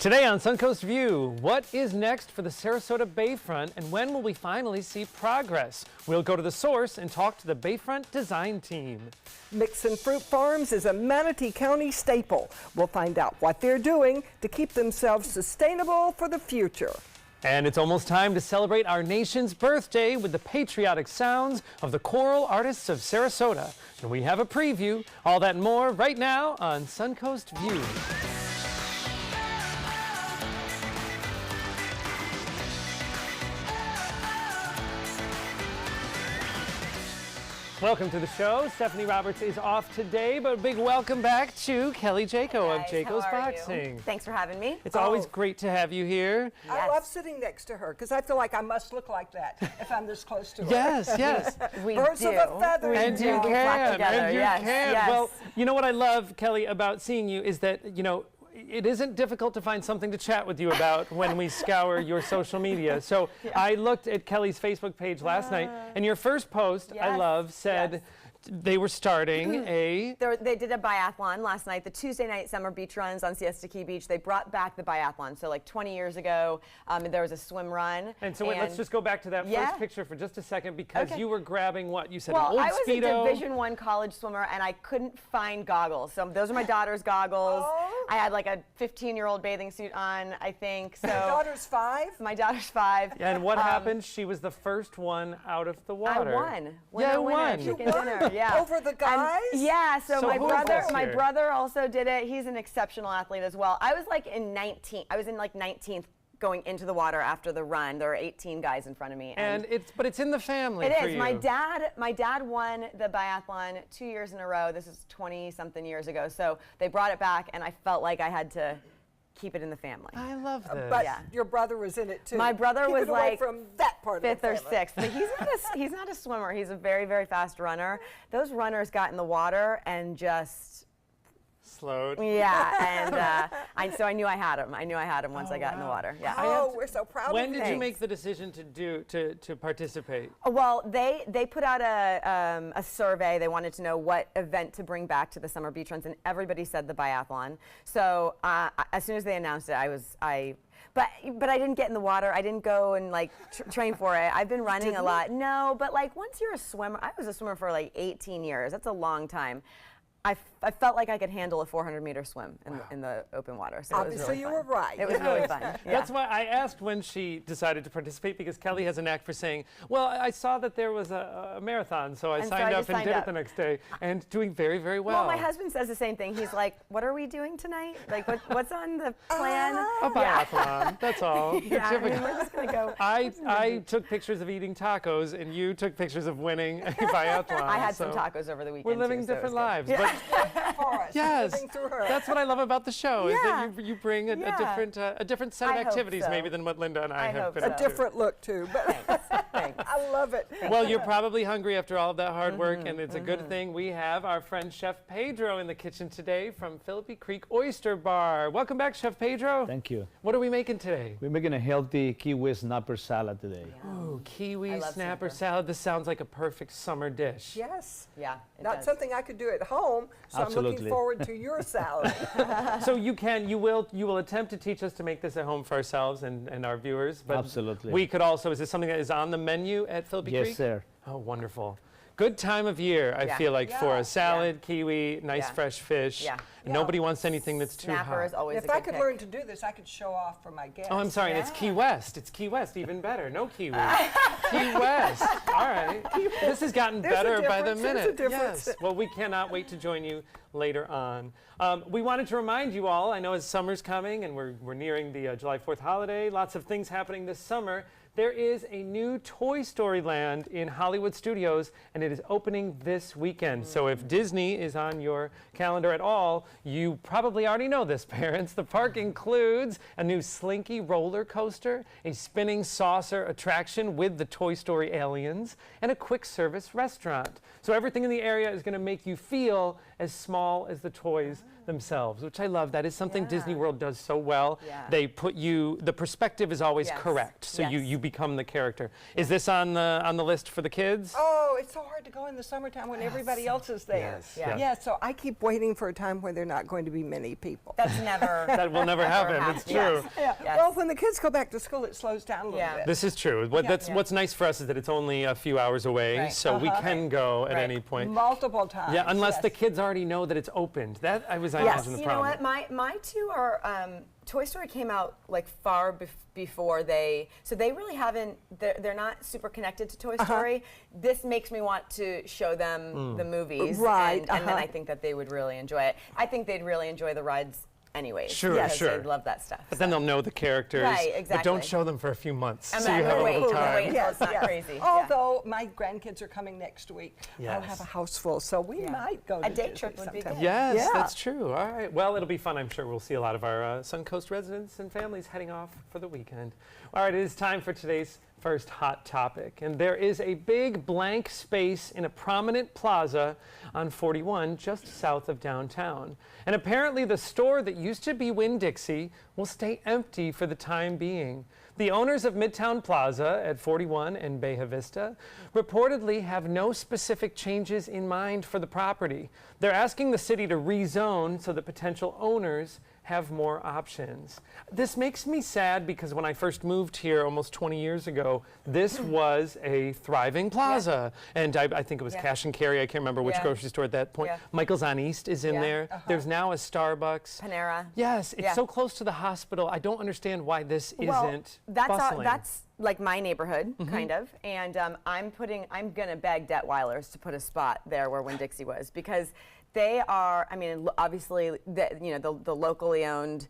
Today on Suncoast View, what is next for the Sarasota Bayfront and when will we finally see progress? We'll go to the source and talk to the Bayfront design team. Mixon Fruit Farms is a Manatee County staple. We'll find out what they're doing to keep themselves sustainable for the future. And it's almost time to celebrate our nation's birthday with the patriotic sounds of the choral artists of Sarasota. And we have a preview, all that and more right now on Suncoast View. Welcome to the show. Stephanie Roberts is off today, but a big welcome back to Kelly Jaco of Jaco's Boxing. Thanks for having me. It's always great to have you here. Yes. I love sitting next to her because I feel like I must look like that if I'm this close to her. Yes, yes. We Birds do. of a feather. And you can, Yes, can. yes. Well, you know what I love, Kelly, about seeing you is that, you know, it isn't difficult to find something to chat with you about when we scour your social media. So I looked at Kelly's Facebook page last night, and your first post, I love, said they were starting They did a biathlon last night, the Tuesday night summer beach runs on Siesta Key Beach. They brought back the biathlon. So like 20 years ago, there was a swim run. And so wait, let's just go back to that first picture for just a second because you were grabbing what? You said an old I was Speedo. a Division I college swimmer and I couldn't find goggles. So those are my daughter's goggles. I had like a 15-year-old bathing suit on, I think. So Your daughter's 5? My daughter's 5. And what happened? She was the first one out of the water. I won. Yeah, won. Chicken dinner. Yeah. Over the guys? So my who was this my year? brother also did it. He's an exceptional athlete as well. I was like in 19th going into the water after the run. There were 18 guys in front of me. And but it's in the family. It for is. you. My dad won the biathlon 2 years in a row. This is 20-something years ago. So they brought it back, and I felt like I had to keep it in the family. I love this. But your brother was in it too. My brother Keep was it away like from that part 5th of the or family. 6th. But he's not a swimmer. He's a very, very fast runner. Those runners got in the water and just slowed. Yeah, and so I knew I had him. I knew I had him once I got in the water. Yeah. Oh, we're so proud of you. When did you make the decision to participate? Well, they put out a survey. They wanted to know what event to bring back to the summer beach runs, and everybody said the biathlon. So as soon as they announced it, but I didn't get in the water. I didn't go and like train for it. I've been running a lot. No, but like once you're a swimmer, I was a swimmer for like 18 years. That's a long time. I felt like I could handle a 400-meter swim in the open water. So Obviously, it was really you were right. It was really fun. Yeah. That's why I asked when she decided to participate, because Kelly has a knack for saying, well, I saw that there was a marathon, so I signed up and did it the next day, and doing very, very well. Well, my husband says the same thing. He's like, what are we doing tonight? Like, what's on the plan? A biathlon, that's all. Yeah, I mean, we're just going to go. I took pictures of eating tacos, and you took pictures of winning a biathlon. I had some tacos over the weekend, We're living too, so different it was lives. good. But yes, that's what I love about the show, is that you bring a different set of activities maybe than what Linda and I have been up to. A different look too, but I love it. Well, you're probably hungry after all of that hard work, and it's a good thing we have our friend Chef Pedro in the kitchen today from Philippi Creek Oyster Bar. Welcome back, Chef Pedro. Thank you. What are we making today? We're making a healthy kiwi snapper salad today. Ooh, kiwi snapper salad. This sounds like a perfect summer dish. Yes. Yeah. Not something I could do at home, so Absolutely. I'm looking forward to your salad. So you will attempt to teach us to make this at home for ourselves and our viewers. But Absolutely. we could also, is this something that is on the menu at Philippi Creek? Yes, sir. Oh, wonderful. Good time of year, I feel like, for a salad, kiwi, nice fresh fish. Yeah. Nobody wants anything that's too Snapper hot. is always If a good I could pick. learn to do this, I could show off for my guests. Oh, I'm sorry, and it's Key West. It's Key West, even better. No kiwi. Key West. All right. This has gotten better by the minute. Yes. Well, we cannot wait to join you later on. We wanted to remind you all, I know as summer's coming and we're nearing the July 4th holiday, lots of things happening this summer. There is a new Toy Story Land in Hollywood Studios, and it is opening this weekend. So if Disney is on your calendar at all, you probably already know this, parents. The park includes a new Slinky roller coaster, a spinning saucer attraction with the Toy Story aliens, and a quick service restaurant. So everything in the area is going to make you feel as small as the toys themselves, which I love. That is something Disney World does so well. They put you, the perspective is always correct, so you become the character. Is this on the list for the kids? Oh, it's so hard like to go in the summertime when everybody else is there. Yes. Yeah. Yeah, so I keep waiting for a time when there are not going to be many people. That's never. That will never happen. It's true. Yes. Yeah. Yes. Well, when the kids go back to school, it slows down a little Yeah. bit. This is true. What's nice for us is that it's only a few hours away, Right. so we can go at Right. any point. Multiple times. Yeah, unless yes. the kids already know that it's opened. That I Yes. imagine the You know problem. what? My two are. Toy Story came out like far before so they really haven't. They're not super connected to Toy Story. This makes me want to show them the movies, Right, And then I think that they would really enjoy it. I think they'd really enjoy the rides anyways. Sure, because sure. They'd love that stuff. But then they'll know the characters. Right, But exactly. don't show them for a few months. I'm so not you have a gonna little wait. time. Wait until it's not crazy. Yeah. Although my grandkids are coming next week, I'll Yes. have a house full, so we might go to A day Disney trip would be sometime. good. Yes, Yeah. that's true. All right. Well, it'll be fun. I'm sure we'll see a lot of our Suncoast residents and families heading off for the weekend. All right, it is time for today's first hot topic. And there is a big blank space in a prominent plaza on 41 just south of downtown. And apparently the store that used to be Winn-Dixie will stay empty for the time being. The owners of Midtown Plaza at 41 and Beja Vista reportedly have no specific changes in mind for the property. They're asking the city to rezone so that potential owners have more options. This makes me sad because when I first moved here almost 20 years ago, this was a thriving plaza. And I think it was Cash and Carry. I can't remember which Yeah. grocery store at that point. Yeah. Michael's on East is in Yeah. there. There's now a Starbucks. Panera. Yes, it's Yeah. so close to the hospital. I don't understand why this Well, isn't that's bustling. that's like my neighborhood, kind of, and I'm gonna beg Detweilers to put a spot there where Winn-Dixie was, because they are. I mean, obviously, the locally owned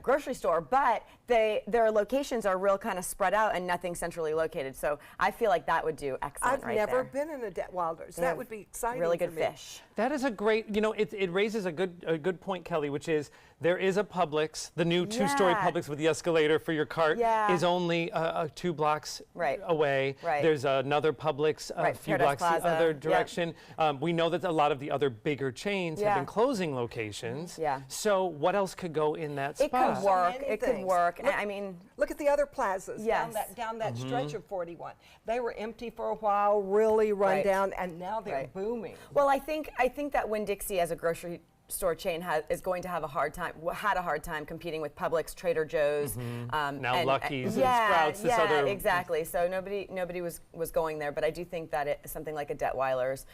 grocery store, but their locations are real kind of spread out and nothing centrally located. So I feel like that would do excellent I've right never there. been in a Detweiler's. They That have would be exciting really for good me. fish. That is a great, it raises a good point, Kelly, which is there is a Publix, the new two-story Yeah. Publix with the escalator for your cart Yeah. is only 2 blocks Right. away. Right. There's another Publix a Right, few Paradise blocks the Plaza. other Yep. direction. We know that a lot of the other bigger chains have Yeah. been closing locations. Yeah. So what else could go in that It spot? could work. many It could things. work. Look- I mean, Look at the other plazas Yes. down that Mm-hmm. stretch of 41. They were empty for a while, really run Right. down, and now they're Right. booming. well, I think that Winn-Dixie as a grocery store chain is going to have had a hard time competing with Publix, Trader Joe's, Now Lucky's and yeah, Sprouts, this yeah, other- exactly. So nobody was going there, but I do think that something like a Detweiler's,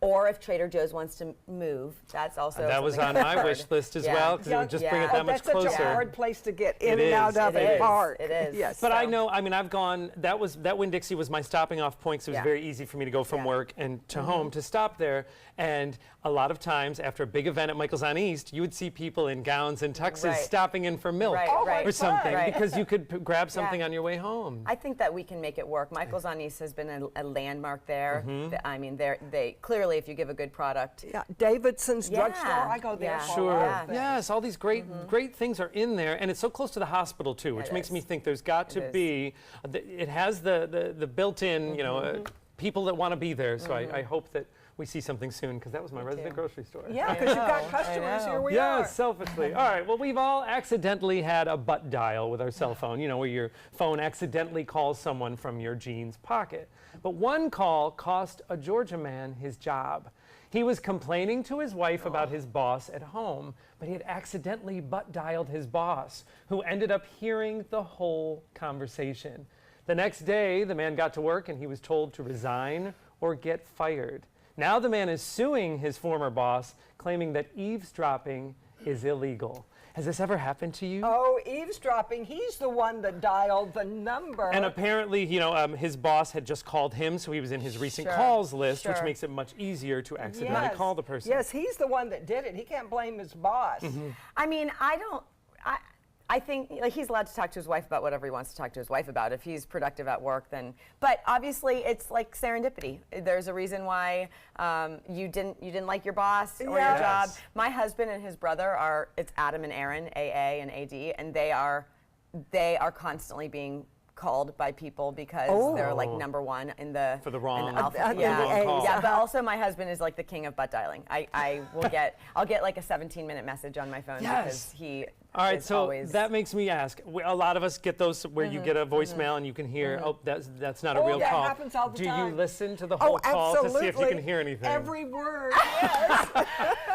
or if Trader Joe's wants to move, that's also That was on something my I've wish heard. list as Yeah. well, because it would just bring it Yeah. that much That's closer. such a hard place to get in It and out is, of it a is. park. It is. Yes. But I know, I've gone, that Winn-Dixie was my stopping off point, so it was Yeah. very easy for me to go from Yeah. work and to home to stop there. And a lot of times after a big event at Michael's on East, you would see people in gowns and tuxes Right. stopping in for milk Right, Oh, right. or something, Right. because you could grab something on your way home. I think that we can make it work. Michael's on East has been a landmark there. I mean, they clearly, if you give a good product, Yeah, Davidson's Yeah. drugstore. I go there Yeah. for Sure. a lot of Yeah. things. Yes, all these great things are in there, and it's so close to the hospital too, which It makes is. me think there's got to is. be. It has the built-in, people that want to be there. So I hope that we see something soon, because that was my resident grocery store. Yeah, because you've got know, customers. I Here know. we Yes, are. selfishly. All right, well, we've all accidentally had a butt dial with our cell phone, where your phone accidentally calls someone from your jeans pocket. But one call cost a Georgia man his job. He was complaining to his wife about his boss at home, but he had accidentally butt dialed his boss, who ended up hearing the whole conversation. The next day, the man got to work and he was told to resign or get fired. Now the man is suing his former boss, claiming that eavesdropping is illegal. Has this ever happened to you? Oh, eavesdropping. He's the one that dialed the number. And apparently, his boss had just called him, so he was in his recent Sure, calls list, which sure. makes it much easier to accidentally Yes. call the person. Yes, he's the one that did it. He can't blame his boss. I mean, I think he's allowed to talk to his wife about whatever he wants to talk to his wife about. If he's productive at work, then. But obviously, it's like serendipity. There's a reason why you didn't like your boss or your job. Yes. My husband and his brother it's Adam and Aaron, AA and AD, and they are constantly being called by people because they're like #1 in the For the wrong- in the alpha. for the wrong call. Yeah, but also my husband is like the king of butt dialing. I'll get like a 17-minute message on my phone because he. All right, is so always that makes me ask. A lot of us get those where you get a voicemail and you can hear, oh, that's not a real that call. happens all the Do time. you listen to the whole call to see if you can hear anything? Every word, yes.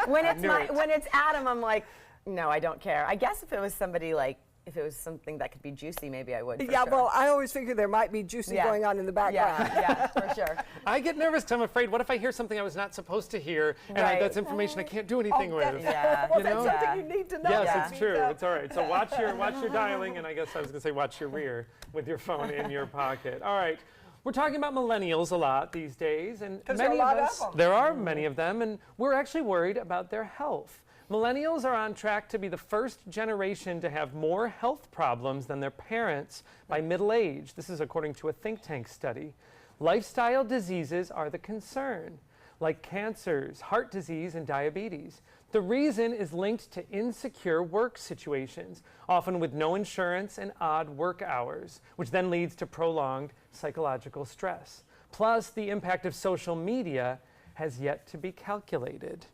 when it's Adam, I'm like, no, I don't care. I guess if it was somebody like, if it was something that could be juicy, maybe I would. Yeah, sure. well, I always figure there might be juicy going on in the background. Yeah, for sure. I get nervous 'cause I'm afraid, what if I hear something I was not supposed to hear, and that's information I can't do anything with? Yeah. Well, You know? that's something you need to know. Yes, it's true. It's all right. So watch your dialing, and I guess I was going to say watch your rear with your phone in your pocket. All right. We're talking about millennials a lot these days, and there are many a lot of of us, them. there are many of them, and we're actually worried about their health. Millennials are on track to be the first generation to have more health problems than their parents by middle age. This is according to a think tank study. Lifestyle diseases are the concern, like cancers, heart disease, and diabetes. The reason is linked to insecure work situations, often with no insurance and odd work hours, which then leads to prolonged psychological stress. Plus, the impact of social media has yet to be calculated.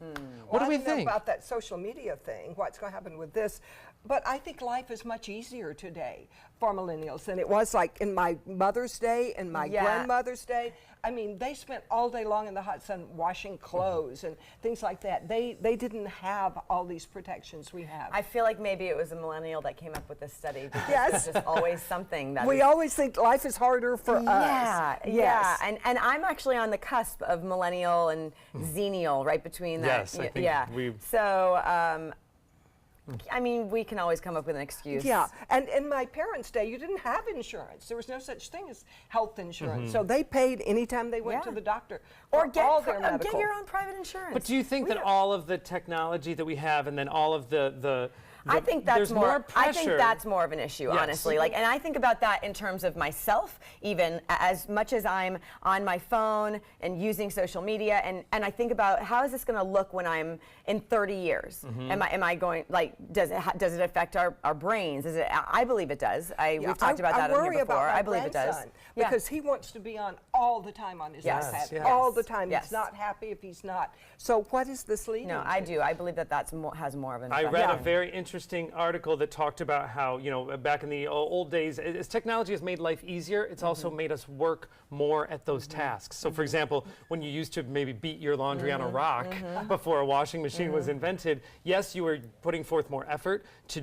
What do we I don't know think? about that social media thing, what's going to happen with this, but I think life is much easier today for millennials than it was like in my mother's day and my grandmother's day. I mean, they spent all day long in the hot sun washing clothes and things like that. They didn't have all these protections we have. I feel like maybe it was a millennial that came up with this study. Because Yes. There's just always something that We always think life is harder for us. Yeah, Yes. and I'm actually on the cusp of millennial and xennial, right between that. Yes, I think we've- So, I mean, we can always come up with an excuse. Yeah, and in my parents' day, you didn't have insurance. There was no such thing as health insurance. So they paid anytime they went to the doctor Or for all their get medical. your own private insurance. But do you think that all of the technology that we have and then all of the I think that's there's more. pressure. I think that's more of an issue, Yes. honestly. Like, and I think about that in terms of myself. Even as much as I'm on my phone and using social media, and I think about how is this going to look when I'm in 30 years? Am I going like? Does it affect our brains? Is it? I believe it does. We've talked about that I on worry here before. about my I believe it does. grandson because he wants to be on all the time on his Yes. iPad, Yes. all the time. Yes. He's not happy if he's not. So what is this leading No, to? I do. I believe that has more of an I effect. read a very interesting article that talked about how, back in the old days, as technology has made life easier, it's also made us work more at those tasks. So, for example, when you used to maybe beat your laundry on a rock before a washing machine was invented, yes, you were putting forth more effort to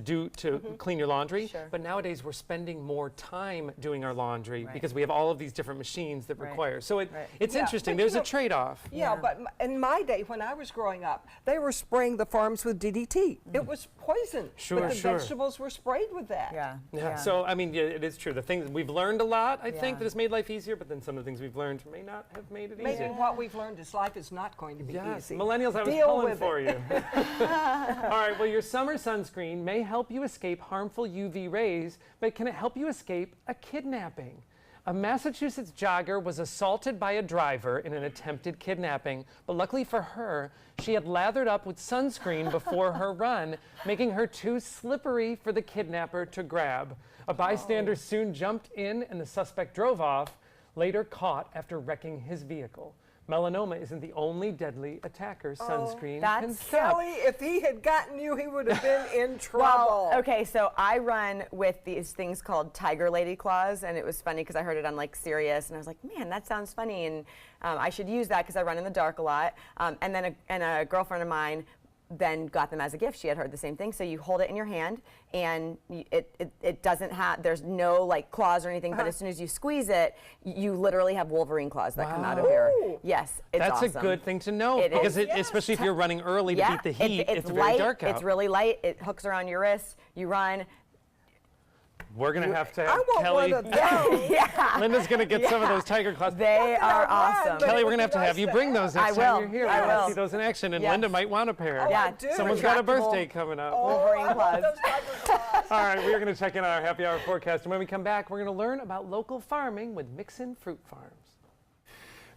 clean your laundry, but nowadays we're spending more time doing our laundry because we have all of these different machines that require. So it's Yeah, interesting. but There's you a know- trade-off. Yeah, but in my day, when I was growing up, they were spraying the farms with DDT. It was poison. Sure, but the sure. vegetables were sprayed with that. Yeah. So, I mean, it is true. The things we've learned a lot, I think, that has made life easier, but then some of the things we've learned may not have made it Maybe easier. what we've learned is life is not going to be Yes, easy. millennials, I was Deal pulling with for it. you. All right, well, your summer sunscreen may help you escape harmful UV rays, but can it help you escape a kidnapping? A Massachusetts jogger was assaulted by a driver in an attempted kidnapping, but luckily for her, she had lathered up with sunscreen before her run, making her too slippery for the kidnapper to grab. A bystander soon jumped in and the suspect drove off, later caught after wrecking his vehicle. Melanoma isn't the only deadly attacker sunscreen can that's stop. Kelly, if he had gotten you, he would have been in trouble. Well, okay, so I run with these things called tiger lady claws, and it was funny because I heard it on like Sirius, and I was like, man, that sounds funny, and I should use that because I run in the dark a lot. And then a girlfriend of mine then got them as a gift. She had heard the same thing. So you hold it in your hand, and it doesn't have, there's no like claws or anything, but as soon as you squeeze it, you literally have Wolverine claws that come out of here. Ooh. Yes, it's That's awesome. a good thing to know It because is. especially if you're running early to beat the heat, it's very light, dark out. It's really light. It hooks around your wrist. You run. We're going to have to I have want Kelly. one of those. Yeah. Linda's going to get some of those tiger claws. They are run, awesome. but Kelly, it we're would going to be have you nice bring those next I time will. you're here. I We want to will. see those in action, and Yes. Linda might want a pair. Oh, Yeah. I do. Someone's got a Retractable. birthday coming up. Wolverine I want claws. those tiger claws. All right, we're going to check in on our happy hour forecast, and when we come back, we're going to learn about local farming with Mixon Fruit Farms.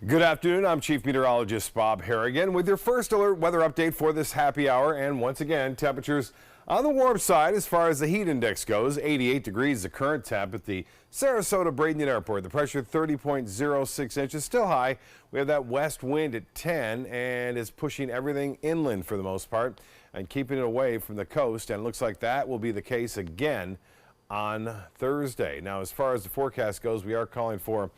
Good afternoon. I'm Chief Meteorologist Bob Harrigan with your first alert weather update for this happy hour. And once again, temperatures on the warm side as far as the heat index goes. 88 degrees the current temp at the Sarasota-Bradenton Airport. The pressure 30.06 inches, still high. We have that west wind at 10 and it's pushing everything inland for the most part and keeping it away from the coast. And it looks like that will be the case again on Thursday. Now, as far as the forecast goes, we are calling for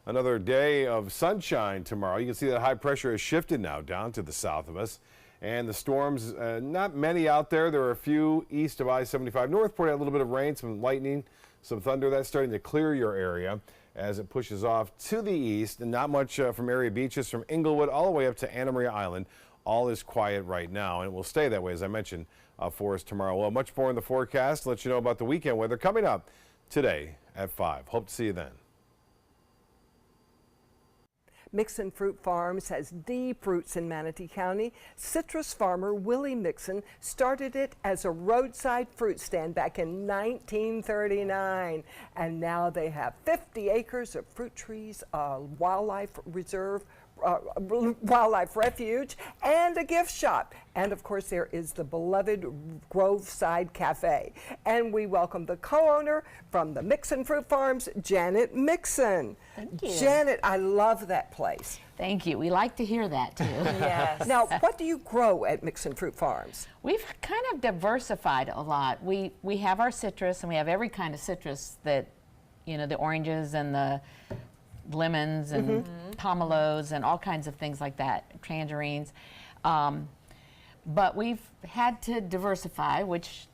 another day of sunshine tomorrow. You can see that high pressure has shifted now down to the south of us. And the storms, not many out there. There are a few east of I-75. Northport had a little bit of rain, some lightning, some thunder. That's starting to clear your area as it pushes off to the east. And not much from area beaches from Inglewood all the way up to Anna Maria Island. All is quiet right now, and it will stay that way, as I mentioned, for us tomorrow. Well, much more in the forecast. Let you know about the weekend weather coming up today at 5. Hope to see you then. Mixon Fruit Farms has the fruits in Manatee County. Citrus farmer Willie Mixon started it as a roadside fruit stand back in 1939. And now they have 50 acres of fruit trees, a wildlife reserve, wildlife refuge, and a gift shop. And of course, there is the beloved Groveside Cafe. And we welcome the co-owner from the Mixon Fruit Farms, Janet Mixon. Thank you. Janet, I love that place. Thank you. We like to hear that too. Yes. Now, what do you grow at Mixon Fruit Farms? We've kind of diversified a lot. We have our citrus, and we have every kind of citrus that, you know, the oranges and the lemons and pomelos and all kinds of things like that, tangerines. But we've had to diversify, which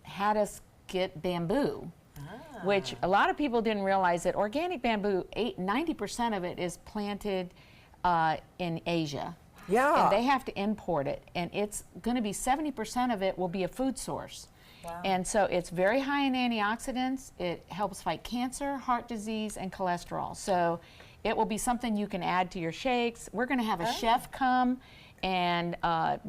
had us get bamboo, which a lot of people didn't realize that organic bamboo, 90% of it is planted in Asia. Yeah. And they have to import it, and it's going to be 70% of it will be a food source. Wow. And so it's very high in antioxidants. It helps fight cancer, heart disease, and cholesterol. So it will be something you can add to your shakes. We're going to have a chef come and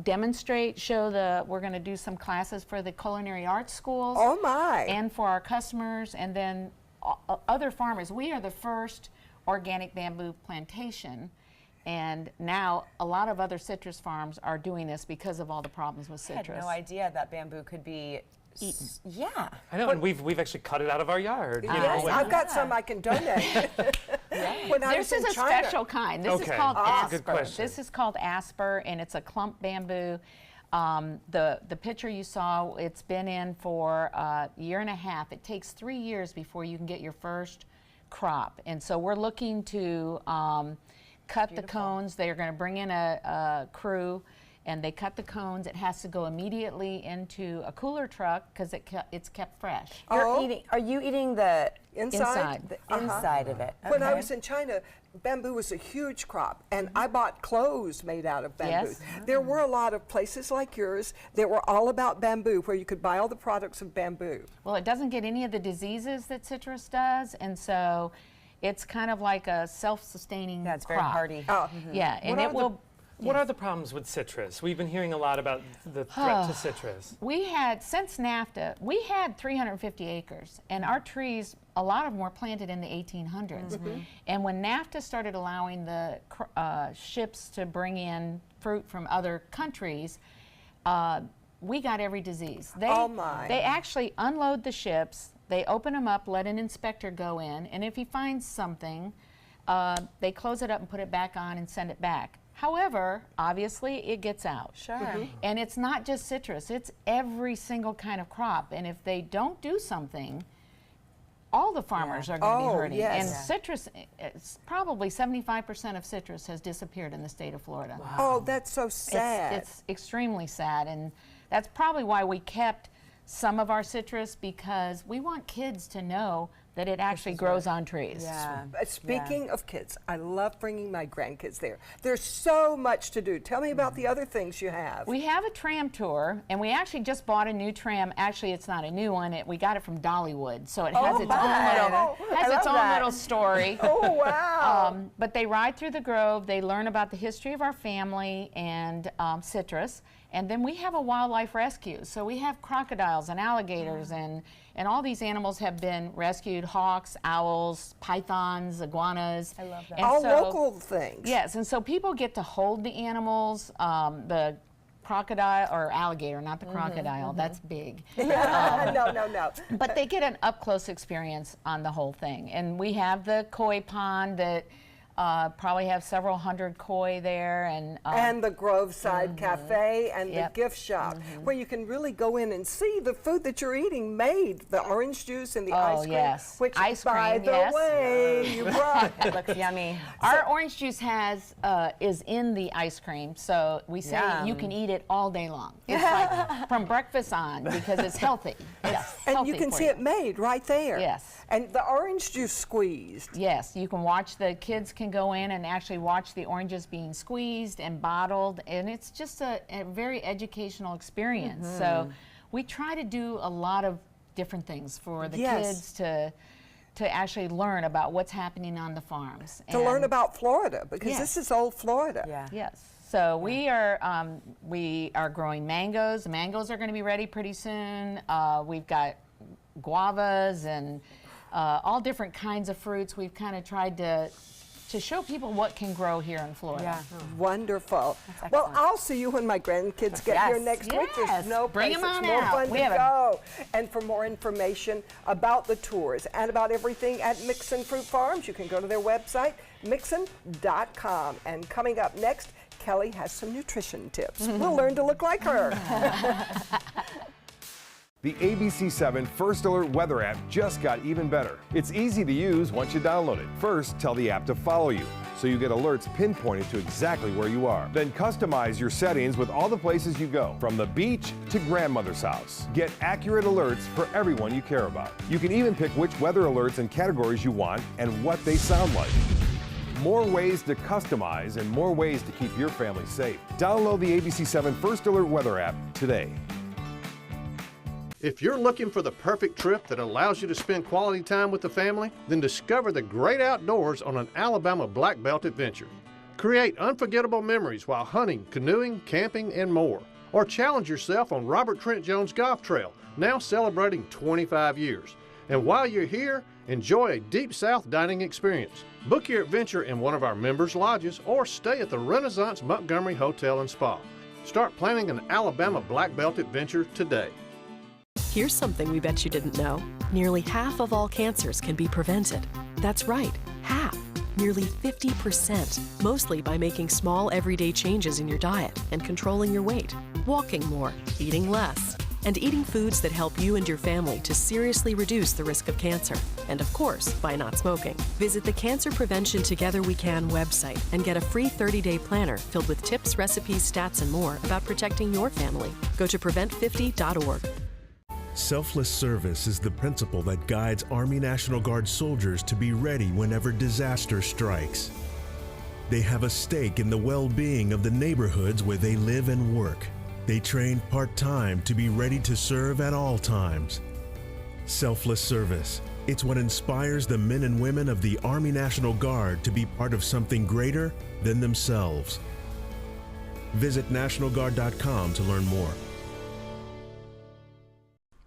demonstrate, we're going to do some classes for the culinary arts schools. Oh my. And for our customers, and then other farmers. We are the first organic bamboo plantation. And now a lot of other citrus farms are doing this because of all the problems with citrus. I had no idea that bamboo could be eaten. Yeah. I know, and we've actually cut it out of our yard. You Yes, know, I've got some I can donate. When I This was is in a China- special kind. This is Okay, called that's a asper. good question. This is called asper, and it's a clump bamboo. The picture you saw, it's been in for a year and a half. It takes 3 years before you can get your first crop, and so we're looking to cut the cones. They are going to bring in a crew, and they cut the cones. It has to go immediately into a cooler truck because it's kept fresh. Are you eating the Inside? The inside of it. When I Okay. was in China, bamboo was a huge crop, and I bought clothes made out of bamboo. Yes. There were a lot of places like yours that were all about bamboo, where you could buy all the products of bamboo. Well, it doesn't get any of the diseases that citrus does, and so it's kind of like a self-sustaining Yeah, it's crop. very hardy. Oh, Yeah, and it will. What are the problems with citrus? We've been hearing a lot about the threat to citrus. We had, since NAFTA, we had 350 acres, and our trees, a lot of them were planted in the 1800s. And when NAFTA started allowing the ships to bring in fruit from other countries, we got every disease. Oh my. They actually unload the ships, they open them up, let an inspector go in, and if he finds something, they close it up and put it back on and send it back. However, obviously, it gets out. Sure. And it's not just citrus, it's every single kind of crop. And if they don't do something, all the farmers are going to be hurting. yes. And citrus, it's probably 75% of citrus has disappeared in the state of Florida. Oh, that's so sad. It's extremely sad. And that's probably why we kept some of our citrus, because we want kids to know that it actually grows on trees. Yeah. Speaking of kids, I love bringing my grandkids there. There's so much to do. Tell me about the other things you have. We have a tram tour, and we actually just bought a new tram. Actually, it's not a new one. We got it from Dollywood, so it has its own little story. Oh, wow. But they ride through the grove. They learn about the history of our family and citrus. And then we have a wildlife rescue. So we have crocodiles and alligators And all these animals have been rescued: hawks, owls, pythons, iguanas. I love that. And All so- local things. Yes, and so people get to hold the animals, the crocodile or alligator, not the crocodile, that's big. No. But they get an up-close experience on the whole thing. And we have the koi pond that probably have several hundred koi there. And the Groveside Cafe and Yep. the gift shop, where you can really go in and see the food that you're eating made, the orange juice and the ice cream, yes. which, Ice by cream, the yes. way, you brought. It looks yummy. Our orange juice is in the ice cream, so we say you Yum. can eat it all day long. It's like from breakfast on, because it's healthy. It's And healthy you can for see it made right there. Yes. And the orange juice squeezed. Yes, you can watch, the kids can go in and actually watch the oranges being squeezed and bottled, and it's just a very educational experience. So we try to do a lot of different things for the Yes. kids to actually learn about what's happening on the farms. To learn about Florida, because Yes. this is old Florida. Yeah. Yes. So we are growing mangoes. The mangoes are going to be ready pretty soon. We've got guavas and all different kinds of fruits. We've kind of tried to show people what can grow here in Florida. Yeah. Wonderful. excellent. Well, I'll see you when my grandkids get here Yes. next week. There's Yes. no Bring place 'em it's on more out. fun We to have a- go. And for more information about the tours and about everything at Mixon Fruit Farms, you can go to their website, mixon.com. And coming up next, Kelly has some nutrition tips. We'll learn to look like her. The ABC7 First Alert weather app just got even better. It's easy to use once you download it. First, tell the app to follow you, so you get alerts pinpointed to exactly where you are. Then customize your settings with all the places you go, from the beach to grandmother's house. Get accurate alerts for everyone you care about. You can even pick which weather alerts and categories you want and what they sound like. More ways to customize and more ways to keep your family safe. Download the ABC7 First Alert weather app today. If you're looking for the perfect trip that allows you to spend quality time with the family, then discover the great outdoors on an Alabama Black Belt adventure. Create unforgettable memories while hunting, canoeing, camping, and more. Or challenge yourself on Robert Trent Jones Golf Trail, now celebrating 25 years. And while you're here, enjoy a Deep South dining experience. Book your adventure in one of our members' lodges or stay at the Renaissance Montgomery Hotel and Spa. Start planning an Alabama Black Belt adventure today. Here's something we bet you didn't know. Nearly half of all cancers can be prevented. That's right, half. Nearly 50%, mostly by making small everyday changes in your diet and controlling your weight, walking more, eating less, and eating foods that help you and your family to seriously reduce the risk of cancer. And of course, by not smoking. Visit the Cancer Prevention Together We Can website and get a free 30-day planner filled with tips, recipes, stats, and more about protecting your family. Go to prevent50.org. Selfless service is the principle that guides Army National Guard soldiers to be ready whenever disaster strikes. They have a stake in the well-being of the neighborhoods where they live and work. They train part-time to be ready to serve at all times. Selfless service. It's what inspires the men and women of the Army National Guard to be part of something greater than themselves. Visit NationalGuard.com to learn more.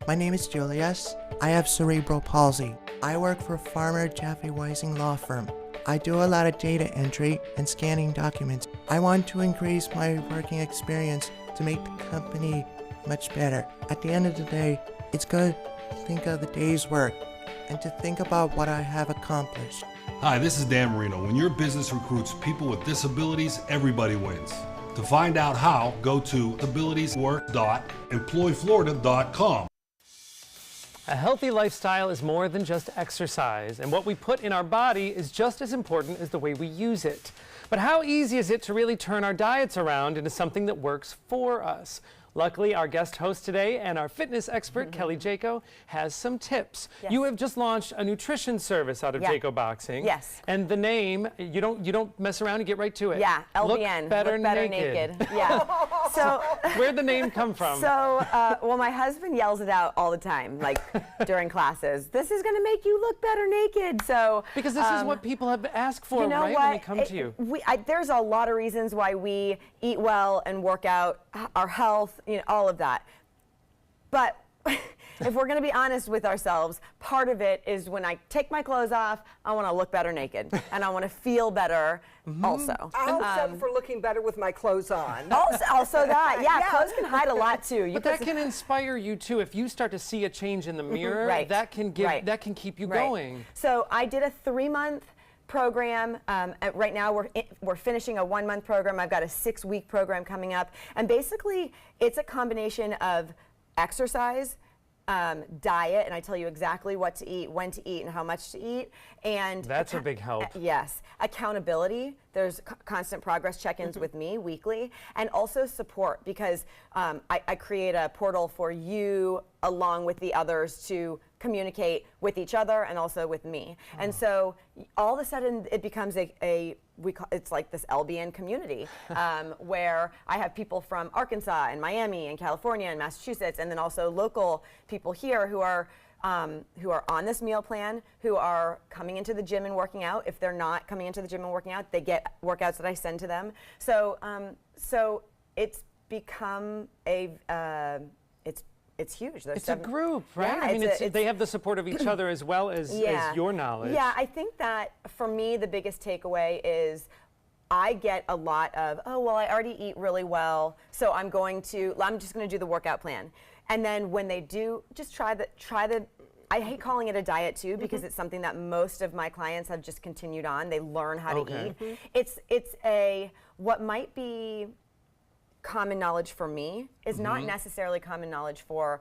My name is Julius. I have cerebral palsy. I work for Farmer Jeffrey Weising Law Firm. I do a lot of data entry and scanning documents. I want to increase my working experience to make the company much better. At the end of the day, it's good to think of the day's work and to think about what I have accomplished. Hi, this is Dan Marino. When your business recruits people with disabilities, everybody wins. To find out how, go to abilitieswork.employflorida.com. A healthy lifestyle is more than just exercise, and what we put in our body is just as important as the way we use it. But how easy is it to really turn our diets around into something that works for us? Luckily, our guest host today and our fitness expert, Kelly Jaco, has some tips. Yes. You have just launched a nutrition service out of Jaco Boxing. Yes. And the name, you don't mess around and get right to it. Yeah, LBN. Look better naked. Yeah. So where'd the name come from? So, well, my husband yells it out all the time, like during classes. This is going to make you look better naked. So because this is what people have asked for, you know right? what? When they come to you. There's a lot of reasons why we eat well and work out, our health, you know, all of that. But if we're going to be honest with ourselves, part of it is when I take my clothes off, I want to look better naked, and I want to feel better also. I'll settle for looking better with my clothes on. Also that, yeah, clothes can hide a lot too. But that can inspire you too. If you start to see a change in the mirror, that can keep you going. So I did a 3-month program. Right now we're finishing a 1-month program. I've got a 6-week program coming up, and basically it's a combination of exercise, diet, and I tell you exactly what to eat, when to eat, and how much to eat. And that's a big help. Yes. Accountability. There's constant progress check-ins with me weekly, and also support, because I create a portal for you along with the others to communicate with each other and also with me. And so all of a sudden it becomes it's like this LBN community where I have people from Arkansas and Miami and California and Massachusetts, and then also local people here who are on this meal plan, who are coming into the gym and working out. If they're not coming into the gym and working out, they get workouts that I send to them. So so it's become it's huge. It's a group, right? Yeah, I mean, they have the support of each other as well as your knowledge. Yeah, I think that for me, the biggest takeaway is I get a lot of, oh, well, I already eat really well, so I'm just going to do the workout plan. And then when they do, just try the, I hate calling it a diet too, because it's something that most of my clients have just continued on. They learn how to eat. It's what might be common knowledge for me is not necessarily common knowledge for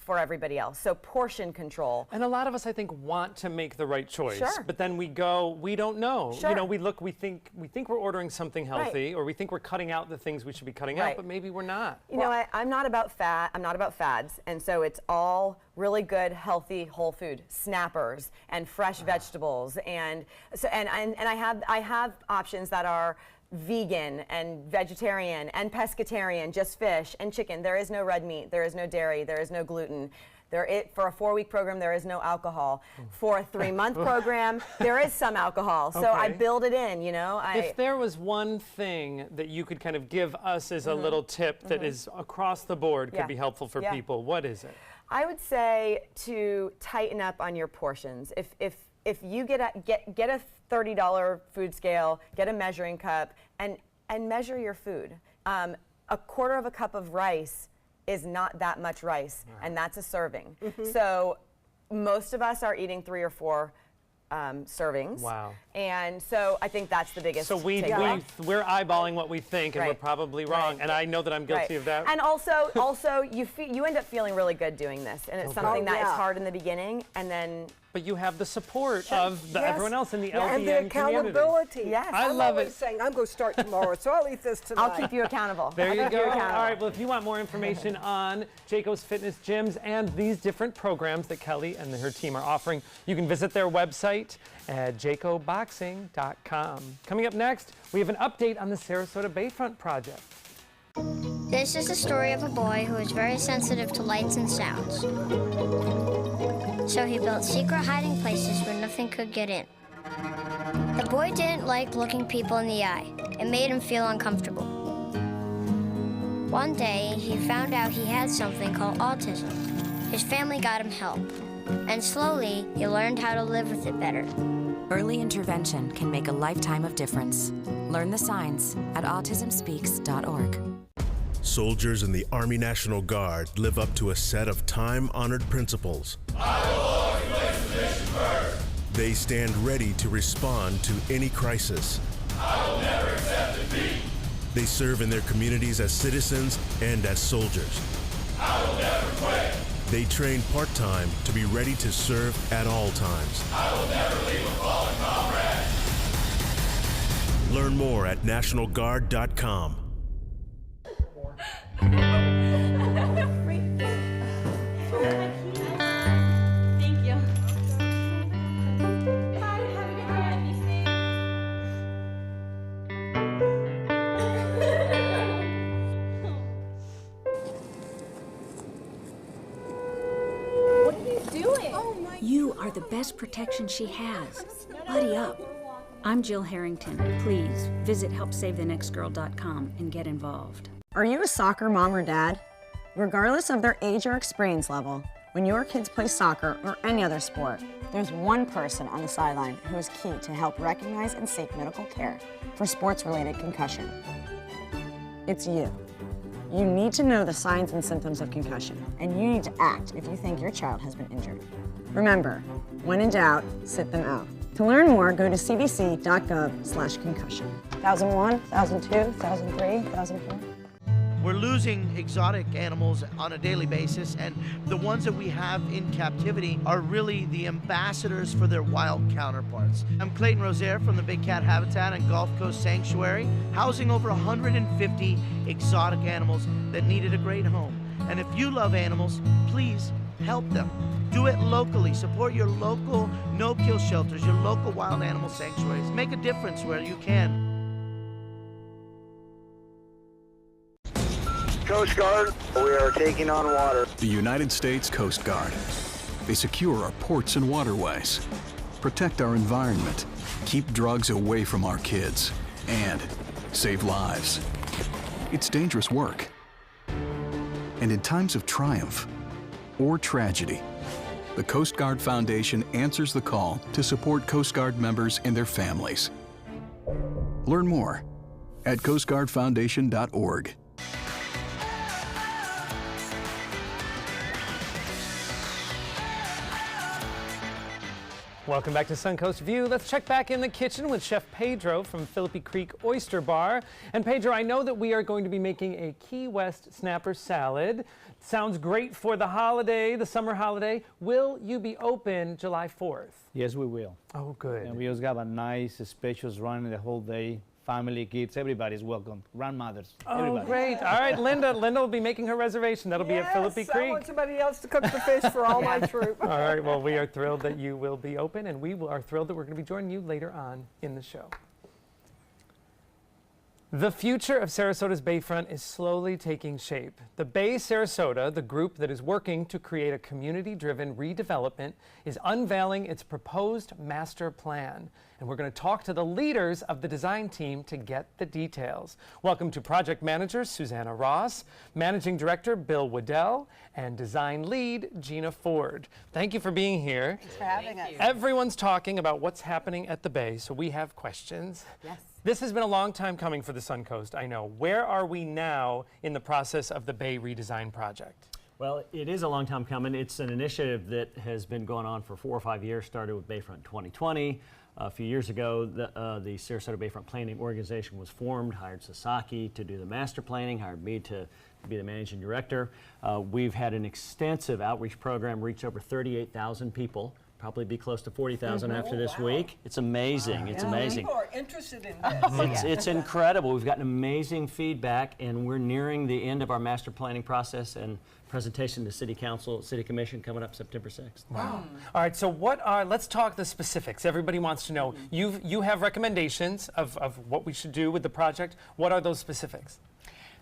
everybody else. So portion control. And a lot of us, I think, want to make the right choice. Sure. But then we don't know. Sure. You know, we think we're ordering something healthy, or we think we're cutting out the things we should be cutting out, but maybe we're not. You know, I'm not about I'm not about fads, and so it's all really good, healthy, whole food, snappers and fresh vegetables, and so and I have options that are vegan and vegetarian and pescatarian, just fish and chicken. There is no red meat, there is no dairy, there is no gluten. For a 4-week program, there is no alcohol. For a 3-month program, there is some alcohol. So I build it in, you know. If there was one thing that you could kind of give us as a little tip that is across the board could be helpful for people, what is it? I would say to tighten up on your portions. If you get a $30 food scale, get a measuring cup, and measure your food. A quarter of a cup of rice is not that much rice, and that's a serving. So most of us are eating 3 or 4 servings. Wow. And so I think that's the biggest So we're eyeballing what we think, and we're probably wrong, and I know that I'm guilty of that. And also you end up feeling really good doing this, and it's something that is hard in the beginning, and then but you have the support of everyone else in the LBN and the accountability. Community. Yes. I love it. Saying I'm going to start tomorrow, so I'll eat this tonight. I'll keep you accountable. There you go. All right, well, if you want more information on Jayco's Fitness Gyms and these different programs that Kelly and her team are offering, you can visit their website at jaycoboxing.com. Coming up next, we have an update on the Sarasota Bayfront project. This is the story of a boy who is very sensitive to lights and sounds. So he built secret hiding places where nothing could get in. The boy didn't like looking people in the eye. It made him feel uncomfortable. One day, he found out he had something called autism. His family got him help, and slowly, he learned how to live with it better. Early intervention can make a lifetime of difference. Learn the signs at autismspeaks.org. Soldiers in the Army National Guard live up to a set of time-honored principles. I will always place the mission first. They stand ready to respond to any crisis. I will never accept defeat. They serve in their communities as citizens and as soldiers. I will never quit. They train part-time to be ready to serve at all times. I will never leave a fallen comrade. Learn more at nationalguard.com. Thank you. Bye. Have a good night. Be safe. What are you doing? You are the best protection she has. Buddy up. I'm Jill Harrington. Please visit helpsavethenextgirl.com and get involved. Are you a soccer mom or dad? Regardless of their age or experience level, When your kids play soccer or any other sport, there's one person on the sideline who is key to help recognize and seek medical care for sports-related concussion. It's you. You need to know the signs and symptoms of concussion, and you need to act if you think your child has been injured. Remember, when in doubt, sit them out. To learn more, go to cdc.gov/concussion. 1001, 1002, 1003, 1004. We're losing exotic animals on a daily basis, and the ones that we have in captivity are really the ambassadors for their wild counterparts. I'm Clayton Rozier from the Big Cat Habitat and Gulf Coast Sanctuary, housing over 150 exotic animals that needed a great home. And if you love animals, please help them. Do it locally. Support your local no-kill shelters, your local wild animal sanctuaries. Make a difference where you can. Coast Guard, we are taking on water. The United States Coast Guard. They secure our ports and waterways, protect our environment, keep drugs away from our kids, and save lives. It's dangerous work. And in times of triumph or tragedy, the Coast Guard Foundation answers the call to support Coast Guard members and their families. Learn more at coastguardfoundation.org. Welcome back to Suncoast View. Let's check back in the kitchen with Chef Pedro from Philippi Creek Oyster Bar. And Pedro, I know that we are going to be making a Key West snapper salad. Sounds great for the holiday, the summer holiday. Will you be open July 4th? Yes, we will. Oh, good. And we also have a nice specials running the whole day. Family, kids, everybody's welcome. Grandmothers, everybody. Oh, great. All right, Linda will be making her reservation. That'll be at Philippi Creek. I want somebody else to cook the fish for all my troop. All right, well, we are thrilled that you will be open, and we are thrilled that we're going to be joining you later on in the show. The future of Sarasota's bayfront is slowly taking shape. The Bay Sarasota, the group that is working to create a community-driven redevelopment, is unveiling its proposed master plan. And we're going to talk to the leaders of the design team to get the details. Welcome to Project Manager Susanna Ross, Managing Director Bill Waddell, and Design Lead Gina Ford. Thank you for being here. Thanks for having us. Everyone's talking about what's happening at the Bay, so we have questions. Yes. This has been a long time coming for the Suncoast, I know. Where are we now in the process of the Bay redesign project? Well, it is a long time coming. It's an initiative that has been going on for 4 or 5 years, started with Bayfront 2020. A few years ago, the Sarasota Bayfront Planning Organization was formed, hired Sasaki to do the master planning, hired me to be the managing director. We've had an extensive outreach program, reach over 38,000 people. Probably be close to 40,000 after this week. It's amazing. Wow. It's amazing. People are interested in this. It's incredible. We've gotten amazing feedback, and we're nearing the end of our master planning process and presentation to City Council, City Commission coming up September 6th. Wow. All right, so let's talk the specifics. Everybody wants to know. You have recommendations of what we should do with the project. What are those specifics?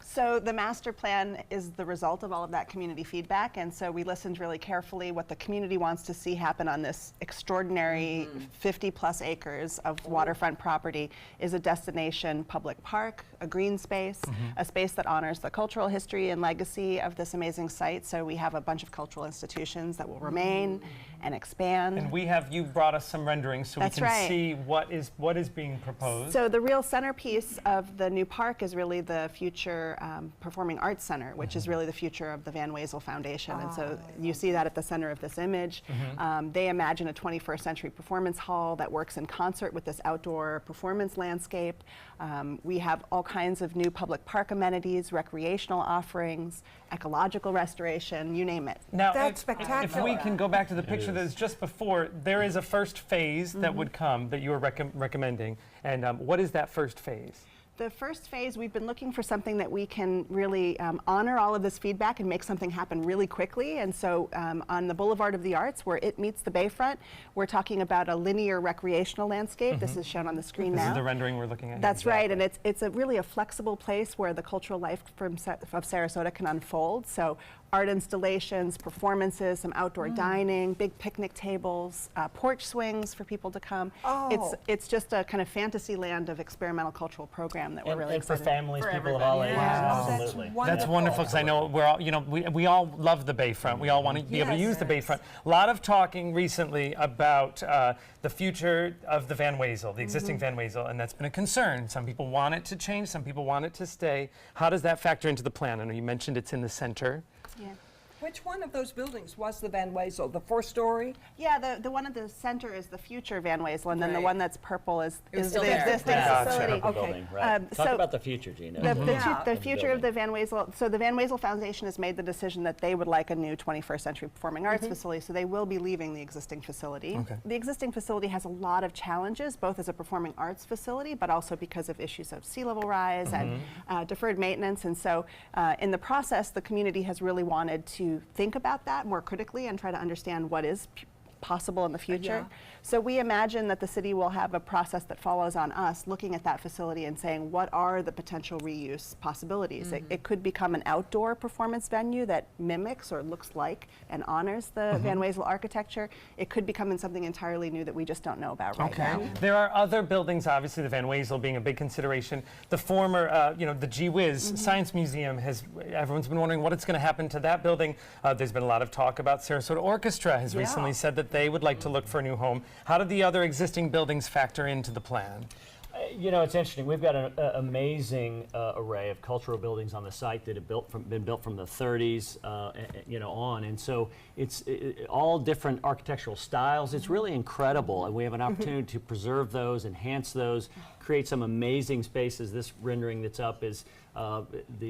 So the master plan is the result of all of that community feedback, and so we listened really carefully what the community wants to see happen on this extraordinary 50-plus acres of waterfront property is a destination public park, a green space, a space that honors the cultural history and legacy of this amazing site. So we have a bunch of cultural institutions that will remain and expand. And you brought us some renderings so That's we can right. see what is being proposed. So the real centerpiece of the new park is really the future Performing Arts Center, which is really the future of the Van Wezel Foundation. And so you see that at the center of this image. They imagine a 21st century performance hall that works in concert with this outdoor performance landscape. We have all kinds of new public park amenities, recreational offerings, ecological restoration, you name it. Now, That's spectacular. If we can go back to the picture that is just before, there is a first phase that would come that you are recommending. And what is that first phase? The first phase, we've been looking for something that we can really honor all of this feedback and make something happen really quickly. And so on the Boulevard of the Arts, where it meets the bayfront, we're talking about a linear recreational landscape. This is shown on the screen now. This is the rendering we're looking at. That's right, and it's really a flexible place where the cultural life of Sarasota can unfold. So art installations, performances, some outdoor dining, big picnic tables, porch swings for people to come. It's just a kind of fantasy land of experimental cultural program that we're really excited for families, for people of all ages. Absolutely. That's wonderful, because I know we're all, we all love the Bayfront. We all want to be able to use the Bayfront. A lot of talking recently about the future of the Van Wezel, the existing Van Wezel, and that's been a concern. Some people want it to change, some people want it to stay. How does that factor into the plan? I know you mentioned it's in the center. Yeah. Which one of those buildings was the Van Wezel? The 4-story? Yeah, the one at the center is the future Van Wezel, and then the one that's purple is the still there. existing facility. Building, right. Talk about the future, Gina. The future of the Van Wezel. So the Van Wezel Foundation has made the decision that they would like a new 21st century performing arts facility, so they will be leaving the existing facility. The existing facility has a lot of challenges, both as a performing arts facility, but also because of issues of sea level rise and deferred maintenance. And so in the process, the community has really wanted to think about that more critically and try to understand what is possible in the future. So we imagine that the city will have a process that follows on us looking at that facility and saying, what are the potential reuse possibilities? It could become an outdoor performance venue that mimics or looks like and honors the Van Wezel architecture. It could become in something entirely new that we just don't know about right now. There are other buildings, obviously the Van Wezel being a big consideration. The former, the Gee Whiz Science Museum everyone's been wondering what it's going to happen to that building. There's been a lot of talk about Sarasota Orchestra has recently said that they would like to look for a new home. How do the other existing buildings factor into the plan? It's interesting. We've got an amazing array of cultural buildings on the site that have been built from the 30s, on, and so it's all different architectural styles. It's really incredible, and we have an opportunity to preserve those, enhance those, create some amazing spaces. This rendering that's up is